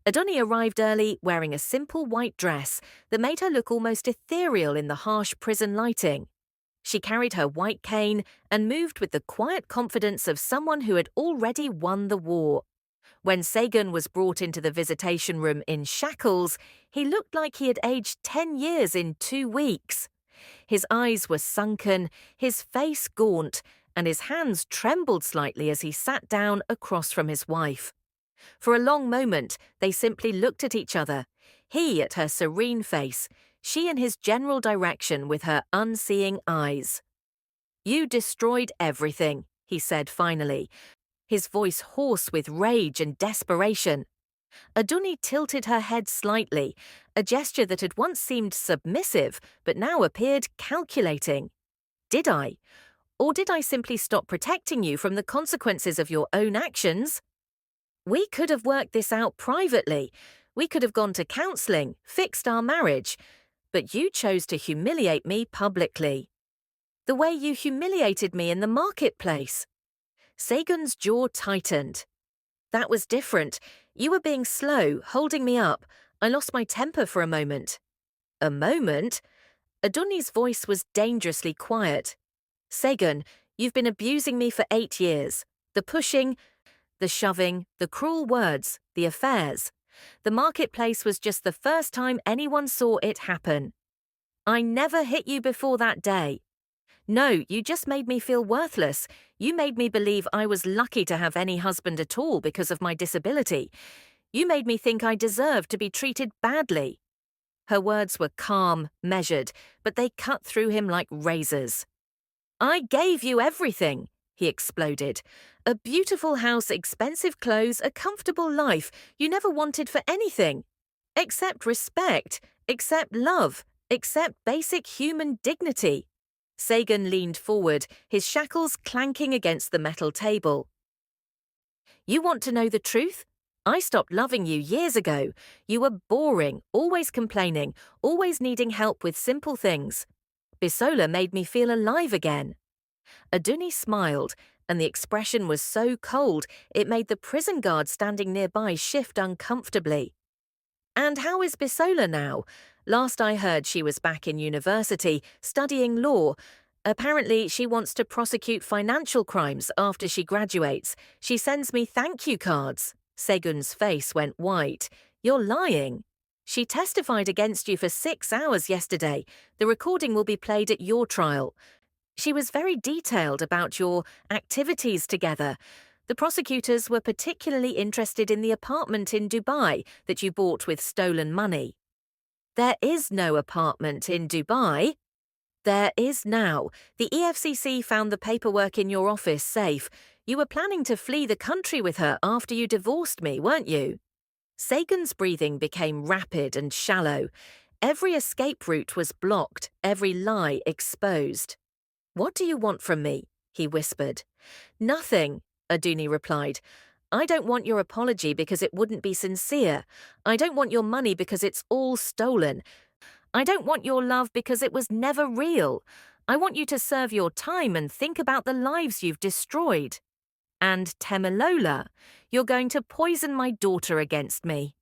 Adunni arrived early wearing a simple white dress that made her look almost ethereal in the harsh prison lighting. She carried her white cane and moved with the quiet confidence of someone who had already won the war. When Segun was brought into the visitation room in shackles, he looked like he had aged 10 years in 2 weeks. His eyes were sunken, his face gaunt, and his hands trembled slightly as he sat down across from his wife. For a long moment, they simply looked at each other, he at her serene face, she in his general direction with her unseeing eyes. "You destroyed everything," he said finally, his voice hoarse with rage and desperation. Adunni tilted her head slightly, a gesture that had once seemed submissive but now appeared calculating. "Did I? Or did I simply stop protecting you from the consequences of your own actions? We could have worked this out privately. We could have gone to counseling, fixed our marriage. But you chose to humiliate me publicly. The way you humiliated me in the marketplace." Segun's jaw tightened. "That was different. You were being slow, holding me up. I lost my temper for a moment." "A moment?" Adunni's voice was dangerously quiet. "Segun, you've been abusing me for 8 years. The pushing, the shoving, the cruel words, the affairs. The marketplace was just the first time anyone saw it happen. I never hit you before that day. No, you just made me feel worthless. You made me believe I was lucky to have any husband at all because of my disability. You made me think I deserved to be treated badly." Her words were calm, measured, but they cut through him like razors. "I gave you everything," he exploded. "A beautiful house, expensive clothes, a comfortable life. You never wanted for anything. Except respect, except love, except basic human dignity." Segun leaned forward, his shackles clanking against the metal table. "You want to know the truth? I stopped loving you years ago. You were boring, always complaining, always needing help with simple things. Bisola made me feel alive again." Adunni smiled, and the expression was so cold it made the prison guard standing nearby shift uncomfortably. "And how is Bisola now? Last I heard she was back in university, studying law. Apparently she wants to prosecute financial crimes after she graduates. She sends me thank you cards." Segun's face went white. "You're lying. She testified against you for 6 hours yesterday. The recording will be played at your trial. She was very detailed about your activities together. The prosecutors were particularly interested in the apartment in Dubai that you bought with stolen money." "There is no apartment in Dubai." "There is now. The EFCC found the paperwork in your office safe. You were planning to flee the country with her after you divorced me, weren't you?" Segun's breathing became rapid and shallow. Every escape route was blocked, every lie exposed. "What do you want from me?" he whispered. "Nothing," Adunni replied. "I don't want your apology because it wouldn't be sincere. I don't want your money because it's all stolen. I don't want your love because it was never real. I want you to serve your time and think about the lives you've destroyed. And Temilola, you're going to poison my daughter against me."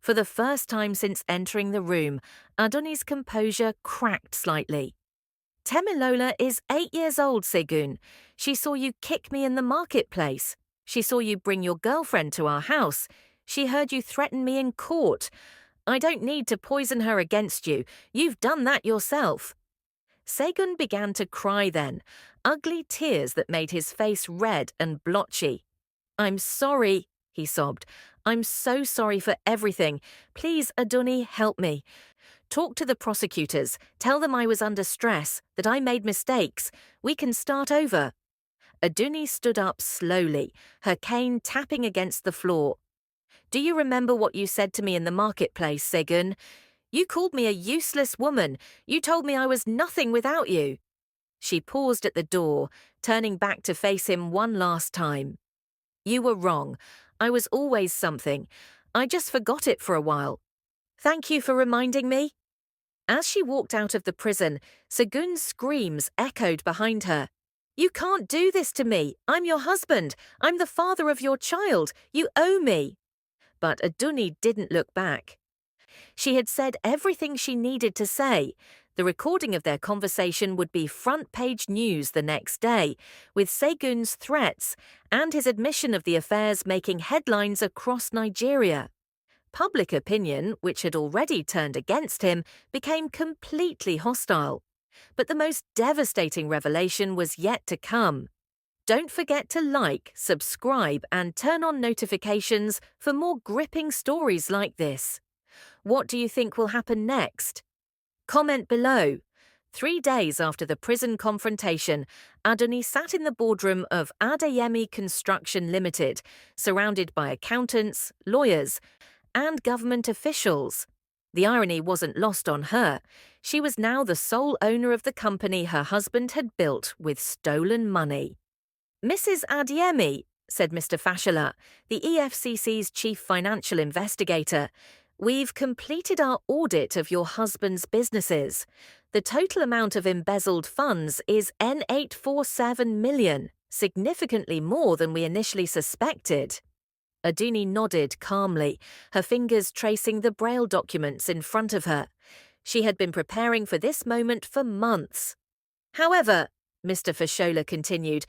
For the first time since entering the room, Adunni's composure cracked slightly. "Temilola is 8 years old, Segun. She saw you kick me in the marketplace. She saw you bring your girlfriend to our house. She heard you threaten me in court. I don't need to poison her against you. You've done that yourself." Segun began to cry then, ugly tears that made his face red and blotchy. "I'm sorry," he sobbed. "I'm so sorry for everything. Please, Adunni, help me. Talk to the prosecutors. Tell them I was under stress, that I made mistakes. We can start over." Adunni stood up slowly, her cane tapping against the floor. "Do you remember what you said to me in the marketplace, Segun? You called me a useless woman. You told me I was nothing without you." She paused at the door, turning back to face him one last time. "You were wrong. I was always something. I just forgot it for a while. Thank you for reminding me. As she walked out of the prison, Segun's screams echoed behind her. You can't do this to me. I'm your husband. I'm the father of your child. You owe me. But Adunni didn't look back. She had said everything she needed to say. The recording of their conversation would be front-page news the next day, with Segun's threats and his admission of the affairs making headlines across Nigeria. Public opinion, which had already turned against him, became completely hostile. But the most devastating revelation was yet to come. Don't forget to like, subscribe, and turn on notifications for more gripping stories like this. What do you think will happen next? Comment below. 3 days after the prison confrontation, Adunni sat in the boardroom of Adeyemi Construction Limited, surrounded by accountants, lawyers, and government officials. The irony wasn't lost on her. She was now the sole owner of the company her husband had built with stolen money. Mrs. Adeyemi, said Mr. Fashola, the EFCC's chief financial investigator, we've completed our audit of your husband's businesses. The total amount of embezzled funds is N847 million, significantly more than we initially suspected. Adunni nodded calmly, her fingers tracing the Braille documents in front of her. She had been preparing for this moment for months. However, Mr. Fashola continued,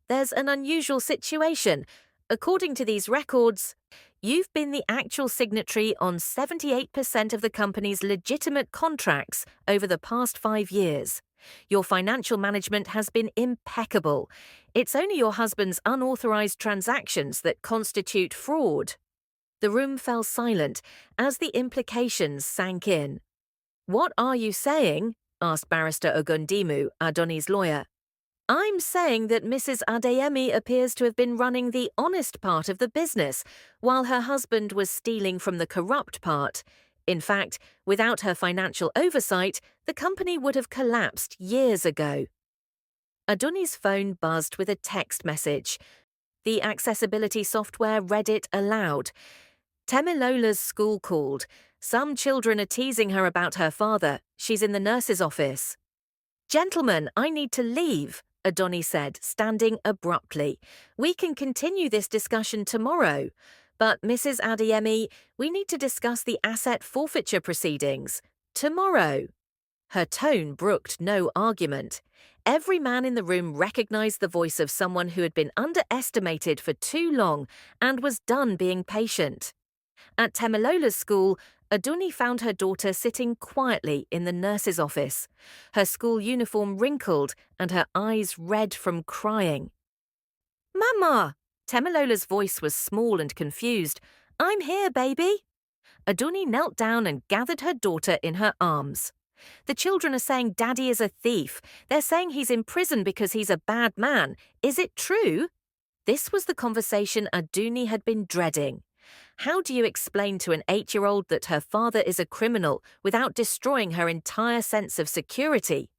there's an unusual situation. According to these records, you've been the actual signatory on 78% of the company's legitimate contracts over the past 5 years. Your financial management has been impeccable. It's only your husband's unauthorized transactions that constitute fraud. The room fell silent as the implications sank in. What are you saying? Asked Barrister Ogundimu, Adunni's lawyer. I'm saying that Mrs. Adeyemi appears to have been running the honest part of the business, while her husband was stealing from the corrupt part. In fact, without her financial oversight, the company would have collapsed years ago. Adunni's phone buzzed with a text message. The accessibility software read it aloud. Temilola's school called. Some children are teasing her about her father. She's in the nurse's office. Gentlemen, I need to leave, Adunni said, standing abruptly. We can continue this discussion tomorrow. But, Mrs. Adeyemi, we need to discuss the asset forfeiture proceedings. Tomorrow. Her tone brooked no argument. Every man in the room recognized the voice of someone who had been underestimated for too long and was done being patient. At Temilola's school, Adunni found her daughter sitting quietly in the nurse's office, her school uniform wrinkled and her eyes red from crying. Mama! Temilola's voice was small and confused. I'm here, baby. Adunni knelt down and gathered her daughter in her arms. The children are saying Daddy is a thief. They're saying he's in prison because he's a bad man. Is it true? This was the conversation Adunni had been dreading. How do you explain to an 8-year-old that her father is a criminal without destroying her entire sense of security?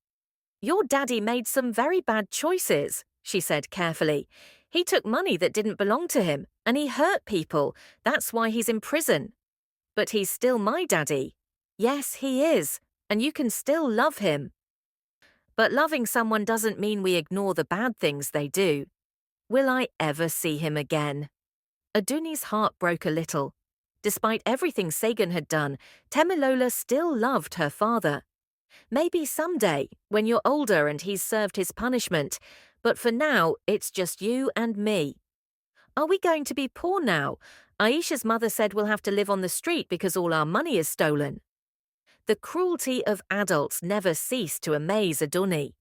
Your daddy made some very bad choices, she said carefully. He took money that didn't belong to him, and he hurt people. That's why he's in prison. But he's still my daddy. Yes, he is, and you can still love him. But loving someone doesn't mean we ignore the bad things they do. Will I ever see him again? Adunni's heart broke a little. Despite everything Segun had done, Temilola still loved her father. Maybe someday, when you're older and he's served his punishment, but for now, it's just you and me. Are we going to be poor now? Aisha's mother said we'll have to live on the street because all our money is stolen. The cruelty of adults never ceased to amaze Adunni.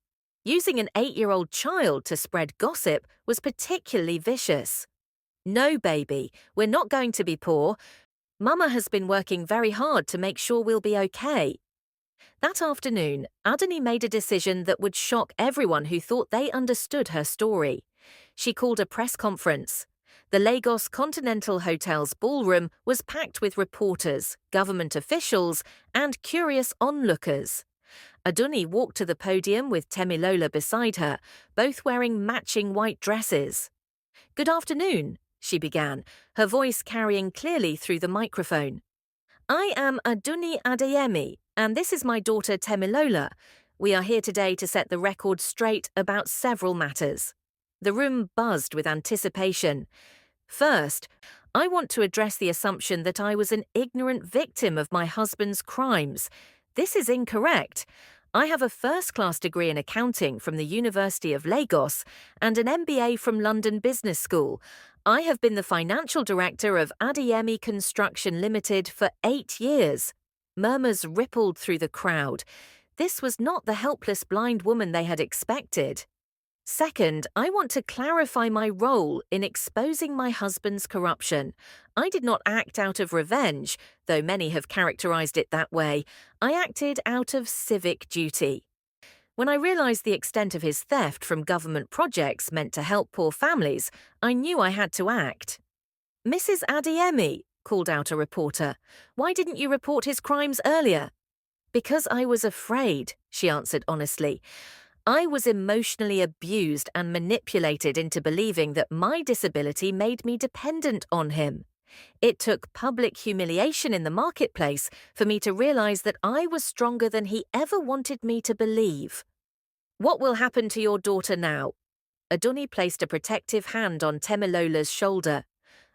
Using an 8-year-old child to spread gossip was particularly vicious. No, baby, we're not going to be poor. Mama has been working very hard to make sure we'll be okay. That afternoon, Adunni made a decision that would shock everyone who thought they understood her story. She called a press conference. The Lagos Continental Hotel's ballroom was packed with reporters, government officials, and curious onlookers. Adunni walked to the podium with Temilola beside her, both wearing matching white dresses. Good afternoon, she began, her voice carrying clearly through the microphone. I am Adunni Adeyemi, and this is my daughter Temilola. We are here today to set the record straight about several matters. The room buzzed with anticipation. First, I want to address the assumption that I was an ignorant victim of my husband's crimes. This is incorrect. I have a first-class degree in accounting from the University of Lagos and an MBA from London Business School. I have been the financial director of Adeyemi Construction Limited for 8 years. Murmurs rippled through the crowd. This was not the helpless blind woman they had expected. Second, I want to clarify my role in exposing my husband's corruption. I did not act out of revenge, though many have characterized it that way. I acted out of civic duty. When I realized the extent of his theft from government projects meant to help poor families, I knew I had to act. Mrs. Adeyemi, called out a reporter, why didn't you report his crimes earlier? Because I was afraid, she answered honestly. I was emotionally abused and manipulated into believing that my disability made me dependent on him. It took public humiliation in the marketplace for me to realize that I was stronger than he ever wanted me to believe. What will happen to your daughter now? Adunni placed a protective hand on Temilola's shoulder.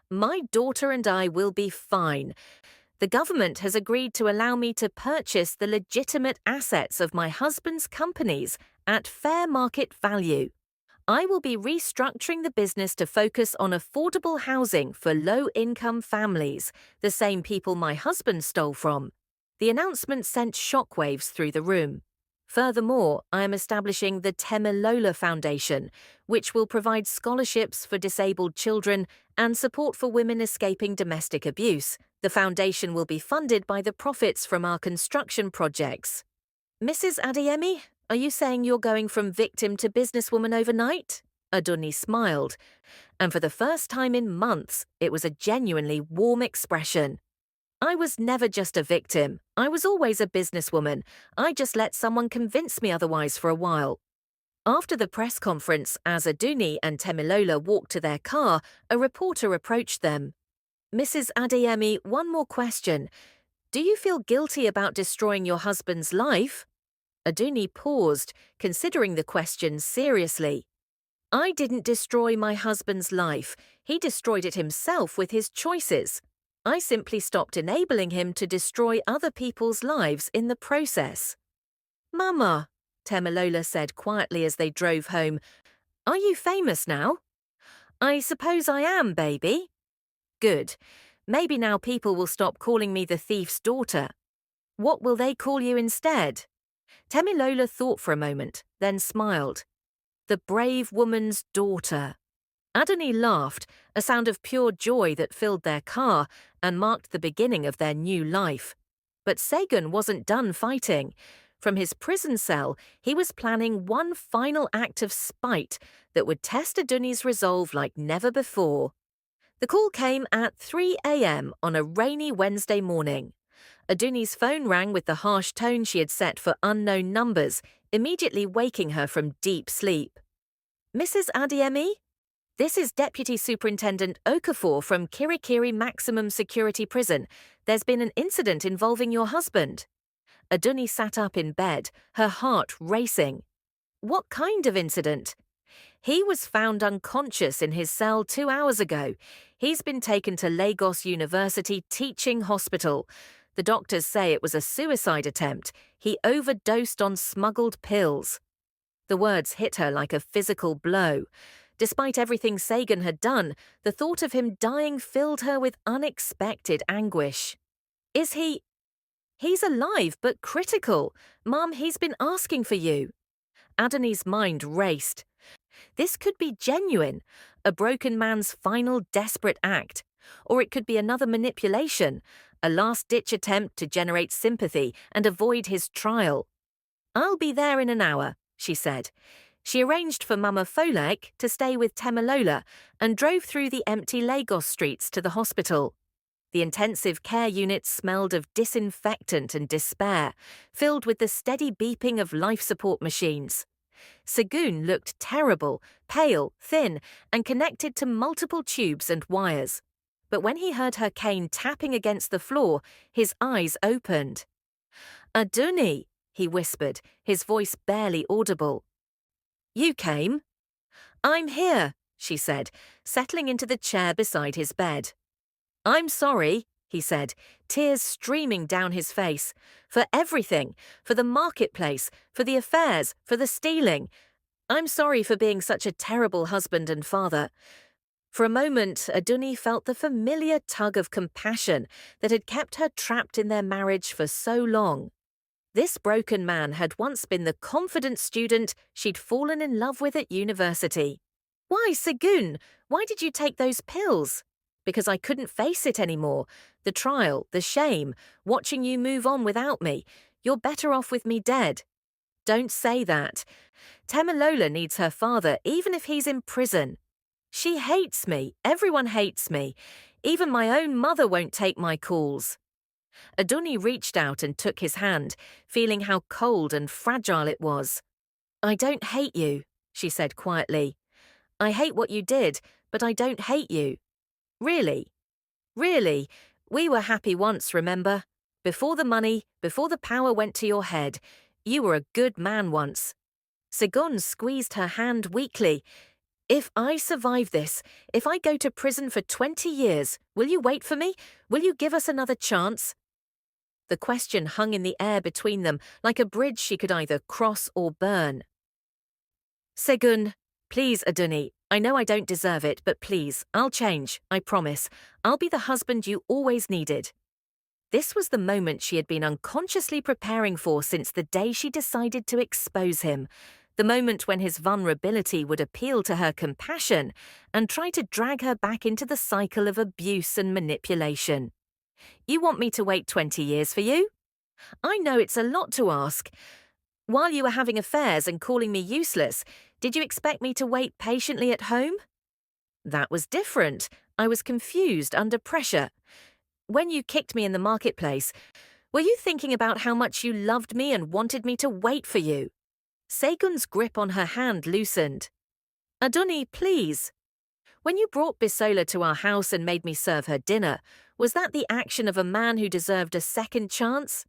My daughter and I will be fine. The government has agreed to allow me to purchase the legitimate assets of my husband's companies at fair market value. I will be restructuring the business to focus on affordable housing for low-income families, the same people my husband stole from. The announcement sent shockwaves through the room. Furthermore, I am establishing the Temilola Foundation, which will provide scholarships for disabled children and support for women escaping domestic abuse. The foundation will be funded by the profits from our construction projects. Mrs. Adeyemi, are you saying you're going from victim to businesswoman overnight? Adunni smiled, and for the first time in months, it was a genuinely warm expression. I was never just a victim. I was always a businesswoman. I just let someone convince me otherwise for a while. After the press conference, as Adunni and Temilola walked to their car, a reporter approached them. Mrs. Adeyemi, one more question. Do you feel guilty about destroying your husband's life? Adunni paused, considering the question seriously. I didn't destroy my husband's life. He destroyed it himself with his choices. I simply stopped enabling him to destroy other people's lives in the process. Mama, Temilola said quietly as they drove home, are you famous now? I suppose I am, baby. Good. Maybe now people will stop calling me the thief's daughter. What will they call you instead? Temilola thought for a moment, then smiled. The brave woman's daughter. Adunni laughed, a sound of pure joy that filled their car and marked the beginning of their new life. But Segun wasn't done fighting. From his prison cell, he was planning one final act of spite that would test Adunni's resolve like never before. The call came at 3 a.m. on a rainy Wednesday morning. Adunni's phone rang with the harsh tone she had set for unknown numbers, immediately waking her from deep sleep. Mrs. Adeyemi? This is Deputy Superintendent Okafor from Kirikiri Maximum Security Prison. There's been an incident involving your husband. Adunni sat up in bed, her heart racing. What kind of incident? He was found unconscious in his cell 2 hours ago. He's been taken to Lagos University Teaching Hospital. The doctors say it was a suicide attempt. He overdosed on smuggled pills. The words hit her like a physical blow. Despite everything Segun had done, the thought of him dying filled her with unexpected anguish. Is he? He's alive, but critical. Mum, he's been asking for you. Adunni's mind raced. This could be genuine, a broken man's final desperate act. Or it could be another manipulation, a last-ditch attempt to generate sympathy and avoid his trial. I'll be there in an hour, she said. She arranged for Mama Folek to stay with Temilola and drove through the empty Lagos streets to the hospital. The intensive care unit smelled of disinfectant and despair, filled with the steady beeping of life support machines. Segun looked terrible, pale, thin, and connected to multiple tubes and wires. But when he heard her cane tapping against the floor, his eyes opened. "Adunni," he whispered, his voice barely audible. "You came?" "I'm here," she said, settling into the chair beside his bed. "I'm sorry," he said, tears streaming down his face. "For everything. For the marketplace. For the affairs. For the stealing. I'm sorry for being such a terrible husband and father." For a moment, Adunni felt the familiar tug of compassion that had kept her trapped in their marriage for so long. This broken man had once been the confident student she'd fallen in love with at university. "Why, Segun, why did you take those pills?" "Because I couldn't face it anymore. The trial, the shame, watching you move on without me. You're better off with me dead." "Don't say that. Temilola needs her father even if he's in prison. She hates me. Everyone hates me. Even my own mother won't take my calls." Adunni reached out and took his hand, feeling how cold and fragile it was. "I don't hate you," she said quietly. "I hate what you did, but I don't hate you. Really. Really. We were happy once, remember? Before the money, before the power went to your head. You were a good man once." Segun squeezed her hand weakly. "If I survive this, if I go to prison for 20 years, will you wait for me? Will you give us another chance?" The question hung in the air between them, like a bridge she could either cross or burn. "Segun, please, Adunni, I know I don't deserve it, but please, I'll change, I promise. I'll be the husband you always needed." This was the moment she had been unconsciously preparing for since the day she decided to expose him, the moment when his vulnerability would appeal to her compassion and try to drag her back into the cycle of abuse and manipulation. "You want me to wait 20 years for you? I know it's a lot to ask. While you were having affairs and calling me useless, did you expect me to wait patiently at home?" "That was different. I was confused, under pressure. When you kicked me in the marketplace, were you thinking about how much you loved me and wanted me to wait for you?" Segun's grip on her hand loosened. "Adunni, please. When you brought Bisola to our house and made me serve her dinner, was that the action of a man who deserved a second chance?"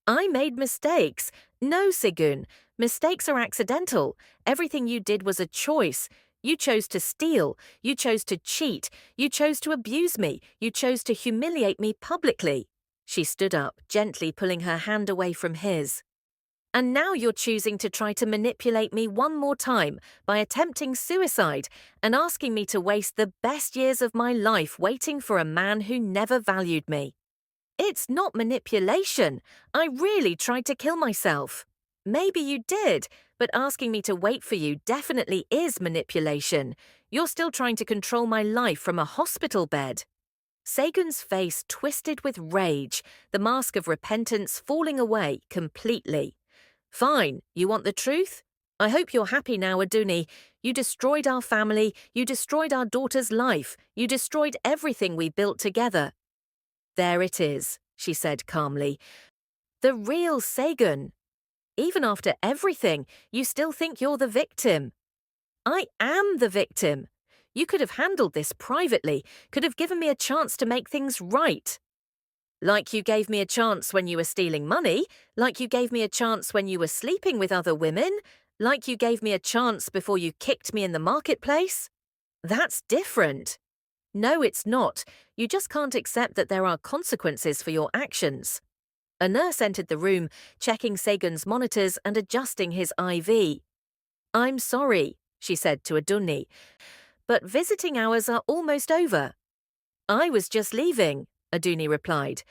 "I made mistakes. No, Segun. Mistakes are accidental. Everything you did was a choice. You chose to steal. You chose to cheat. You chose to abuse me. You chose to humiliate me publicly." She stood up, gently pulling her hand away from his. "And now you're choosing to try to manipulate me one more time by attempting suicide and asking me to waste the best years of my life waiting for a man who never valued me." "It's not manipulation. I really tried to kill myself." "Maybe you did, but asking me to wait for you definitely is manipulation. You're still trying to control my life from a hospital bed." Segun's face twisted with rage, the mask of repentance falling away completely. "Fine, you want the truth? I hope you're happy now, Adunni. You destroyed our family, you destroyed our daughter's life, you destroyed everything we built together." "There it is," she said calmly. "The real Segun. Even after everything, you still think you're the victim." "I am the victim. You could have handled this privately, could have given me a chance to make things right. Like you gave me a chance when you were stealing money, like you gave me a chance when you were sleeping with other women, like you gave me a chance before you kicked me in the marketplace. That's different." "No, it's not. You just can't accept that there are consequences for your actions." A nurse entered the room, checking Segun's monitors and adjusting his IV. "I'm sorry," she said to Adunni, "but visiting hours are almost over." "I was just leaving," Adunni replied.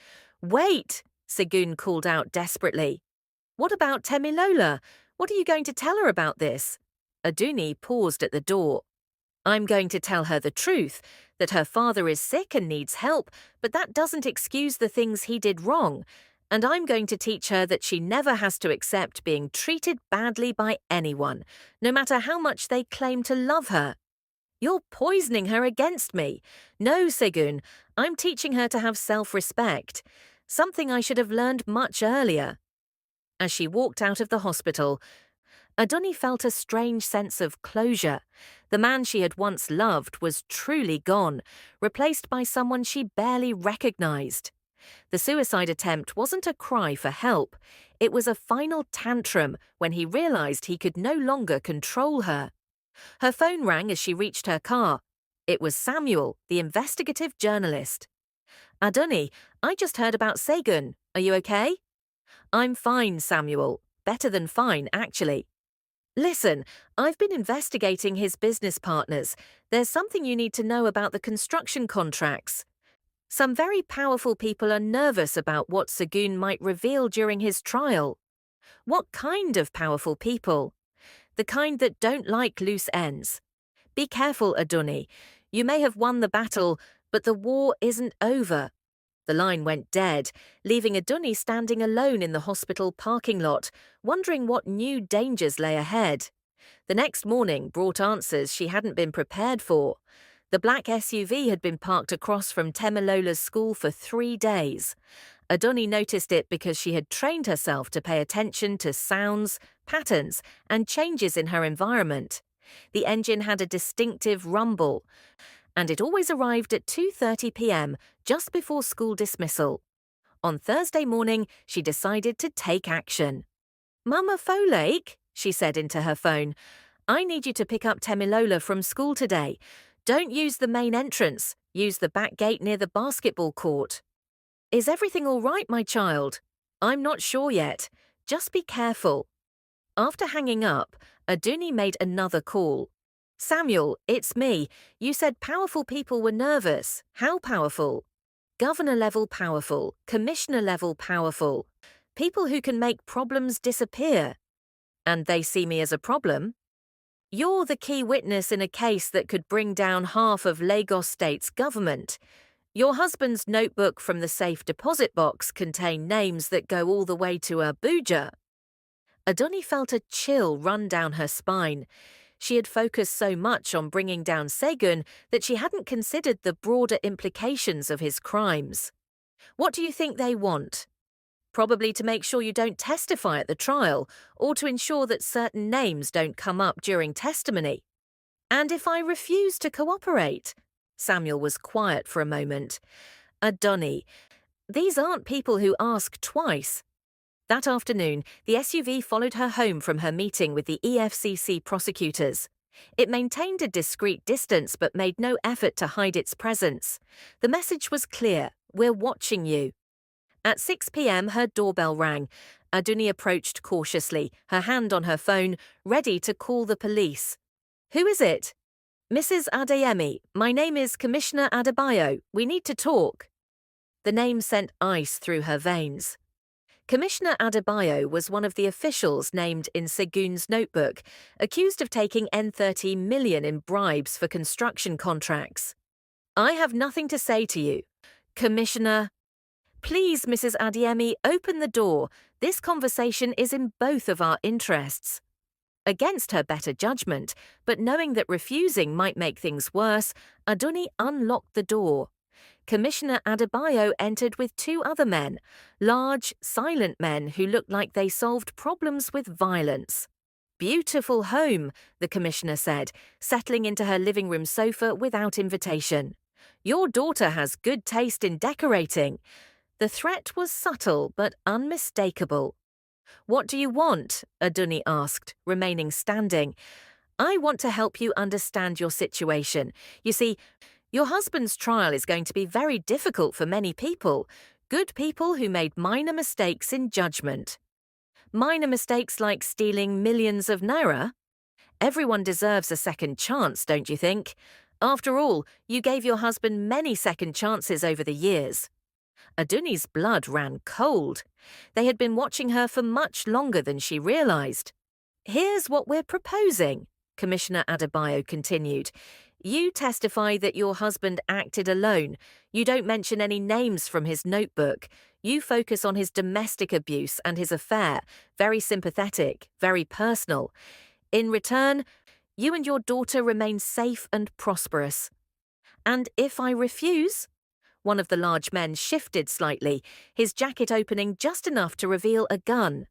"Wait," Segun called out desperately. "What about Temilola? What are you going to tell her about this?" Adunni paused at the door. "I'm going to tell her the truth, that her father is sick and needs help, but that doesn't excuse the things he did wrong. And I'm going to teach her that she never has to accept being treated badly by anyone, no matter how much they claim to love her." "You're poisoning her against me." "No, Segun, I'm teaching her to have self-respect, something I should have learned much earlier." As she walked out of the hospital, Adunni felt a strange sense of closure. The man she had once loved was truly gone, replaced by someone she barely recognized. The suicide attempt wasn't a cry for help. It was a final tantrum when he realized he could no longer control her. Her phone rang as she reached her car. It was Samuel, the investigative journalist. Adunni, I just heard about Segun. Are you okay? I'm fine, Samuel. Better than fine, actually. Listen, I've been investigating his business partners. There's something you need to know about the construction contracts. Some very powerful people are nervous about what Segun might reveal during his trial. What kind of powerful people? The kind that don't like loose ends. Be careful, Adunni. You may have won the battle, but the war isn't over. The line went dead, leaving Adunni standing alone in the hospital parking lot, wondering what new dangers lay ahead. The next morning brought answers she hadn't been prepared for. The black SUV had been parked across from Temilola's school for 3 days. Adunni noticed it because she had trained herself to pay attention to sounds, patterns, and changes in her environment. The engine had a distinctive rumble, and it always arrived at 2:30 p.m., just before school dismissal. On Thursday morning, she decided to take action. "Mama Folake," she said into her phone, "I need you to pick up Temilola from school today. Don't use the main entrance. Use the back gate near the basketball court." "Is everything all right, my child?" "I'm not sure yet. Just be careful." After hanging up, Adunni made another call. "Samuel, it's me. You said powerful people were nervous. How powerful?" "Governor-level powerful, commissioner-level powerful. People who can make problems disappear." "And they see me as a problem?" "You're the key witness in a case that could bring down half of Lagos State's government. Your husband's notebook from the safe deposit box contained names that go all the way to Abuja." Adunni felt a chill run down her spine. She had focused so much on bringing down Segun that she hadn't considered the broader implications of his crimes. "What do you think they want?" "Probably to make sure you don't testify at the trial, or to ensure that certain names don't come up during testimony." "And if I refuse to cooperate?" Samuel was quiet for a moment. "Adunni, these aren't people who ask twice." That afternoon, the SUV followed her home from her meeting with the EFCC prosecutors. It maintained a discreet distance but made no effort to hide its presence. The message was clear: "We're watching you." At 6 p.m., her doorbell rang. Adunni approached cautiously, her hand on her phone, ready to call the police. "Who is it?" "Mrs. Adeyemi, my name is Commissioner Adebayo. We need to talk." The name sent ice through her veins. Commissioner Adebayo was one of the officials named in Segun's notebook, accused of taking N30 million in bribes for construction contracts. "I have nothing to say to you, Commissioner." "Please, Mrs. Adeyemi, open the door. This conversation is in both of our interests." Against her better judgment, but knowing that refusing might make things worse, Adunni unlocked the door. Commissioner Adebayo entered with 2 other men, large, silent men who looked like they solved problems with violence. "Beautiful home," the commissioner said, settling into her living room sofa without invitation. "Your daughter has good taste in decorating." The threat was subtle but unmistakable. "What do you want?" Adunni asked, remaining standing. "I want to help you understand your situation. You see, your husband's trial is going to be very difficult for many people, good people who made minor mistakes in judgment." "Minor mistakes like stealing millions of naira?" "Everyone deserves a second chance, don't you think? After all, you gave your husband many second chances over the years." Adunni's blood ran cold. They had been watching her for much longer than she realized. "Here's what we're proposing," Commissioner Adebayo continued. "You testify that your husband acted alone. You don't mention any names from his notebook. You focus on his domestic abuse and his affair, very sympathetic, very personal. In return, you and your daughter remain safe and prosperous." "And if I refuse?" One of the large men shifted slightly, his jacket opening just enough to reveal a gun.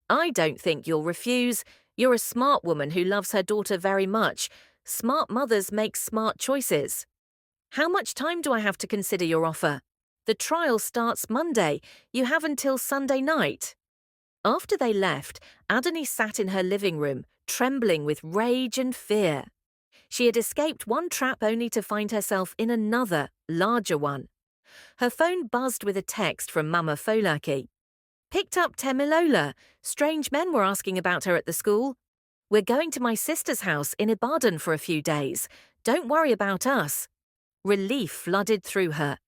"I don't think you'll refuse. You're a smart woman who loves her daughter very much. Smart mothers make smart choices. How much time do I have to consider your offer? The trial starts Monday. You have until Sunday night. After they left, Adunni sat in her living room, trembling with rage and fear. She had escaped one trap only to find herself in another, larger one. Her phone buzzed with a text from Mama Folaki. Picked up Temilola. Strange men were asking about her at the school. We're going to my sister's house in Ibadan for a few days. Don't worry about us. Relief flooded through her.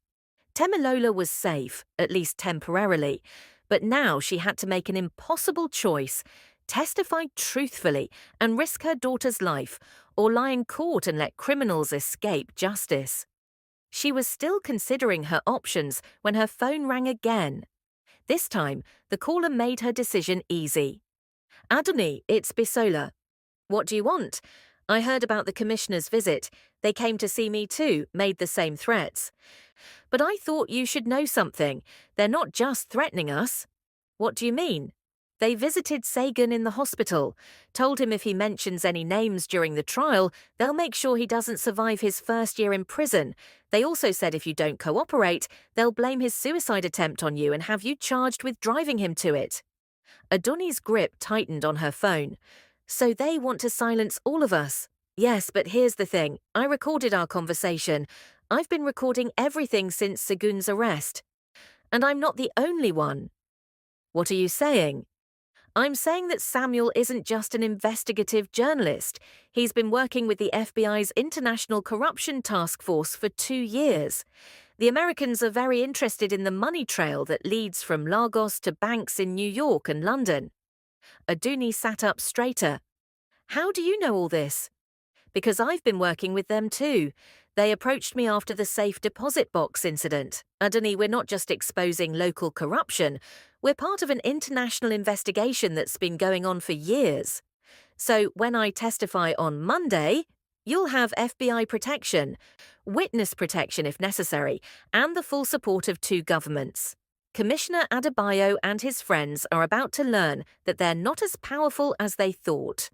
Temilola was safe, at least temporarily, but now she had to make an impossible choice: testify truthfully and risk her daughter's life, or lie in court and let criminals escape justice. She was still considering her options when her phone rang again. This time, the caller made her decision easy. Adunni, it's Bisola. What do you want? I heard about the commissioner's visit. They came to see me too, made the same threats. But I thought you should know something. They're not just threatening us. What do you mean? They visited Segun in the hospital, told him if he mentions any names during the trial, they'll make sure he doesn't survive his first year in prison. They also said if you don't cooperate, they'll blame his suicide attempt on you and have you charged with driving him to it. Adunni's grip tightened on her phone. So they want to silence all of us. Yes, but here's the thing. I recorded our conversation. I've been recording everything since Segun's arrest. And I'm not the only one. What are you saying? I'm saying that Samuel isn't just an investigative journalist. He's been working with the FBI's International Corruption Task Force for 2 years. The Americans are very interested in the money trail that leads from Lagos to banks in New York and London. Adunni sat up straighter. How do you know all this? Because I've been working with them too. They approached me after the safe deposit box incident. Adunni, we're not just exposing local corruption. We're part of an international investigation that's been going on for years. So when I testify on Monday, you'll have FBI protection, witness protection if necessary, and the full support of 2 governments. Commissioner Adebayo and his friends are about to learn that they're not as powerful as they thought.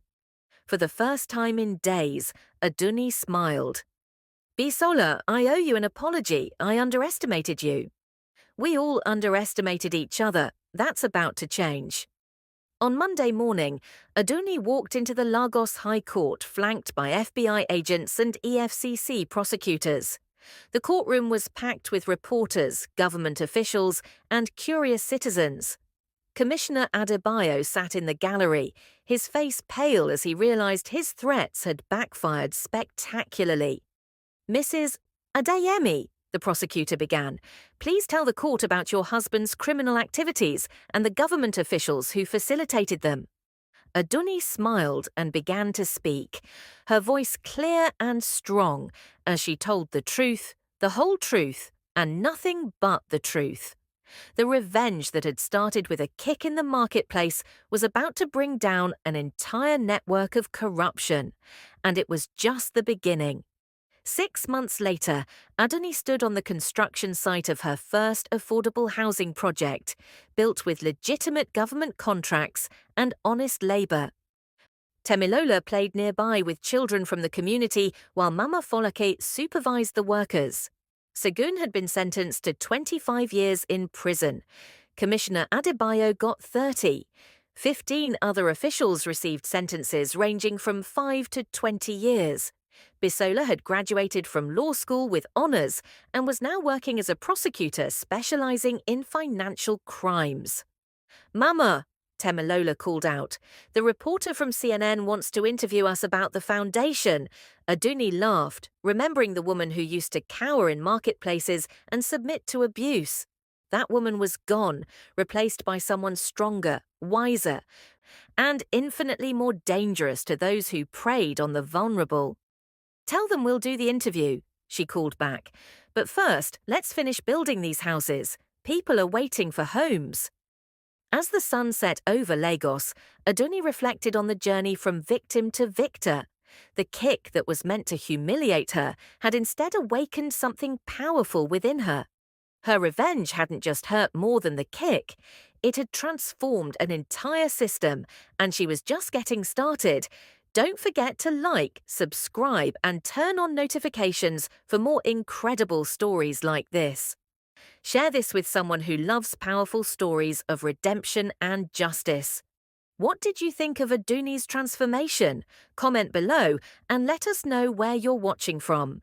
For the first time in days, Adunni smiled. Bisola, I owe you an apology. I underestimated you. We all underestimated each other. That's about to change. On Monday morning, Adunni walked into the Lagos High Court flanked by FBI agents and EFCC prosecutors. The courtroom was packed with reporters, government officials, and curious citizens. Commissioner Adebayo sat in the gallery, his face pale as he realized his threats had backfired spectacularly. Mrs. Adeyemi, the prosecutor began, please tell the court about your husband's criminal activities and the government officials who facilitated them. Adunni smiled and began to speak, her voice clear and strong as she told the truth, the whole truth, and nothing but the truth. The revenge that had started with a kick in the marketplace was about to bring down an entire network of corruption, and it was just the beginning. 6 months later, Adunni stood on the construction site of her first affordable housing project, built with legitimate government contracts and honest labour. Temilola played nearby with children from the community while Mama Folake supervised the workers. Segun had been sentenced to 25 years in prison. Commissioner Adebayo got 30. 15 other officials received sentences ranging from 5 to 20 years. Bisola had graduated from law school with honours and was now working as a prosecutor specialising in financial crimes. Mama, Temilola called out, the reporter from CNN wants to interview us about the foundation. Adunni laughed, remembering the woman who used to cower in marketplaces and submit to abuse. That woman was gone, replaced by someone stronger, wiser, and infinitely more dangerous to those who preyed on the vulnerable. Tell them we'll do the interview, she called back. But first, let's finish building these houses. People are waiting for homes. As the sun set over Lagos, Adunni reflected on the journey from victim to victor. The kick that was meant to humiliate her had instead awakened something powerful within her. Her revenge hadn't just hurt more than the kick. It had transformed an entire system, and she was just getting started. Don't forget to like, subscribe, and turn on notifications for more incredible stories like this. Share this with someone who loves powerful stories of redemption and justice. What did you think of Adunni's transformation? Comment below and let us know where you're watching from.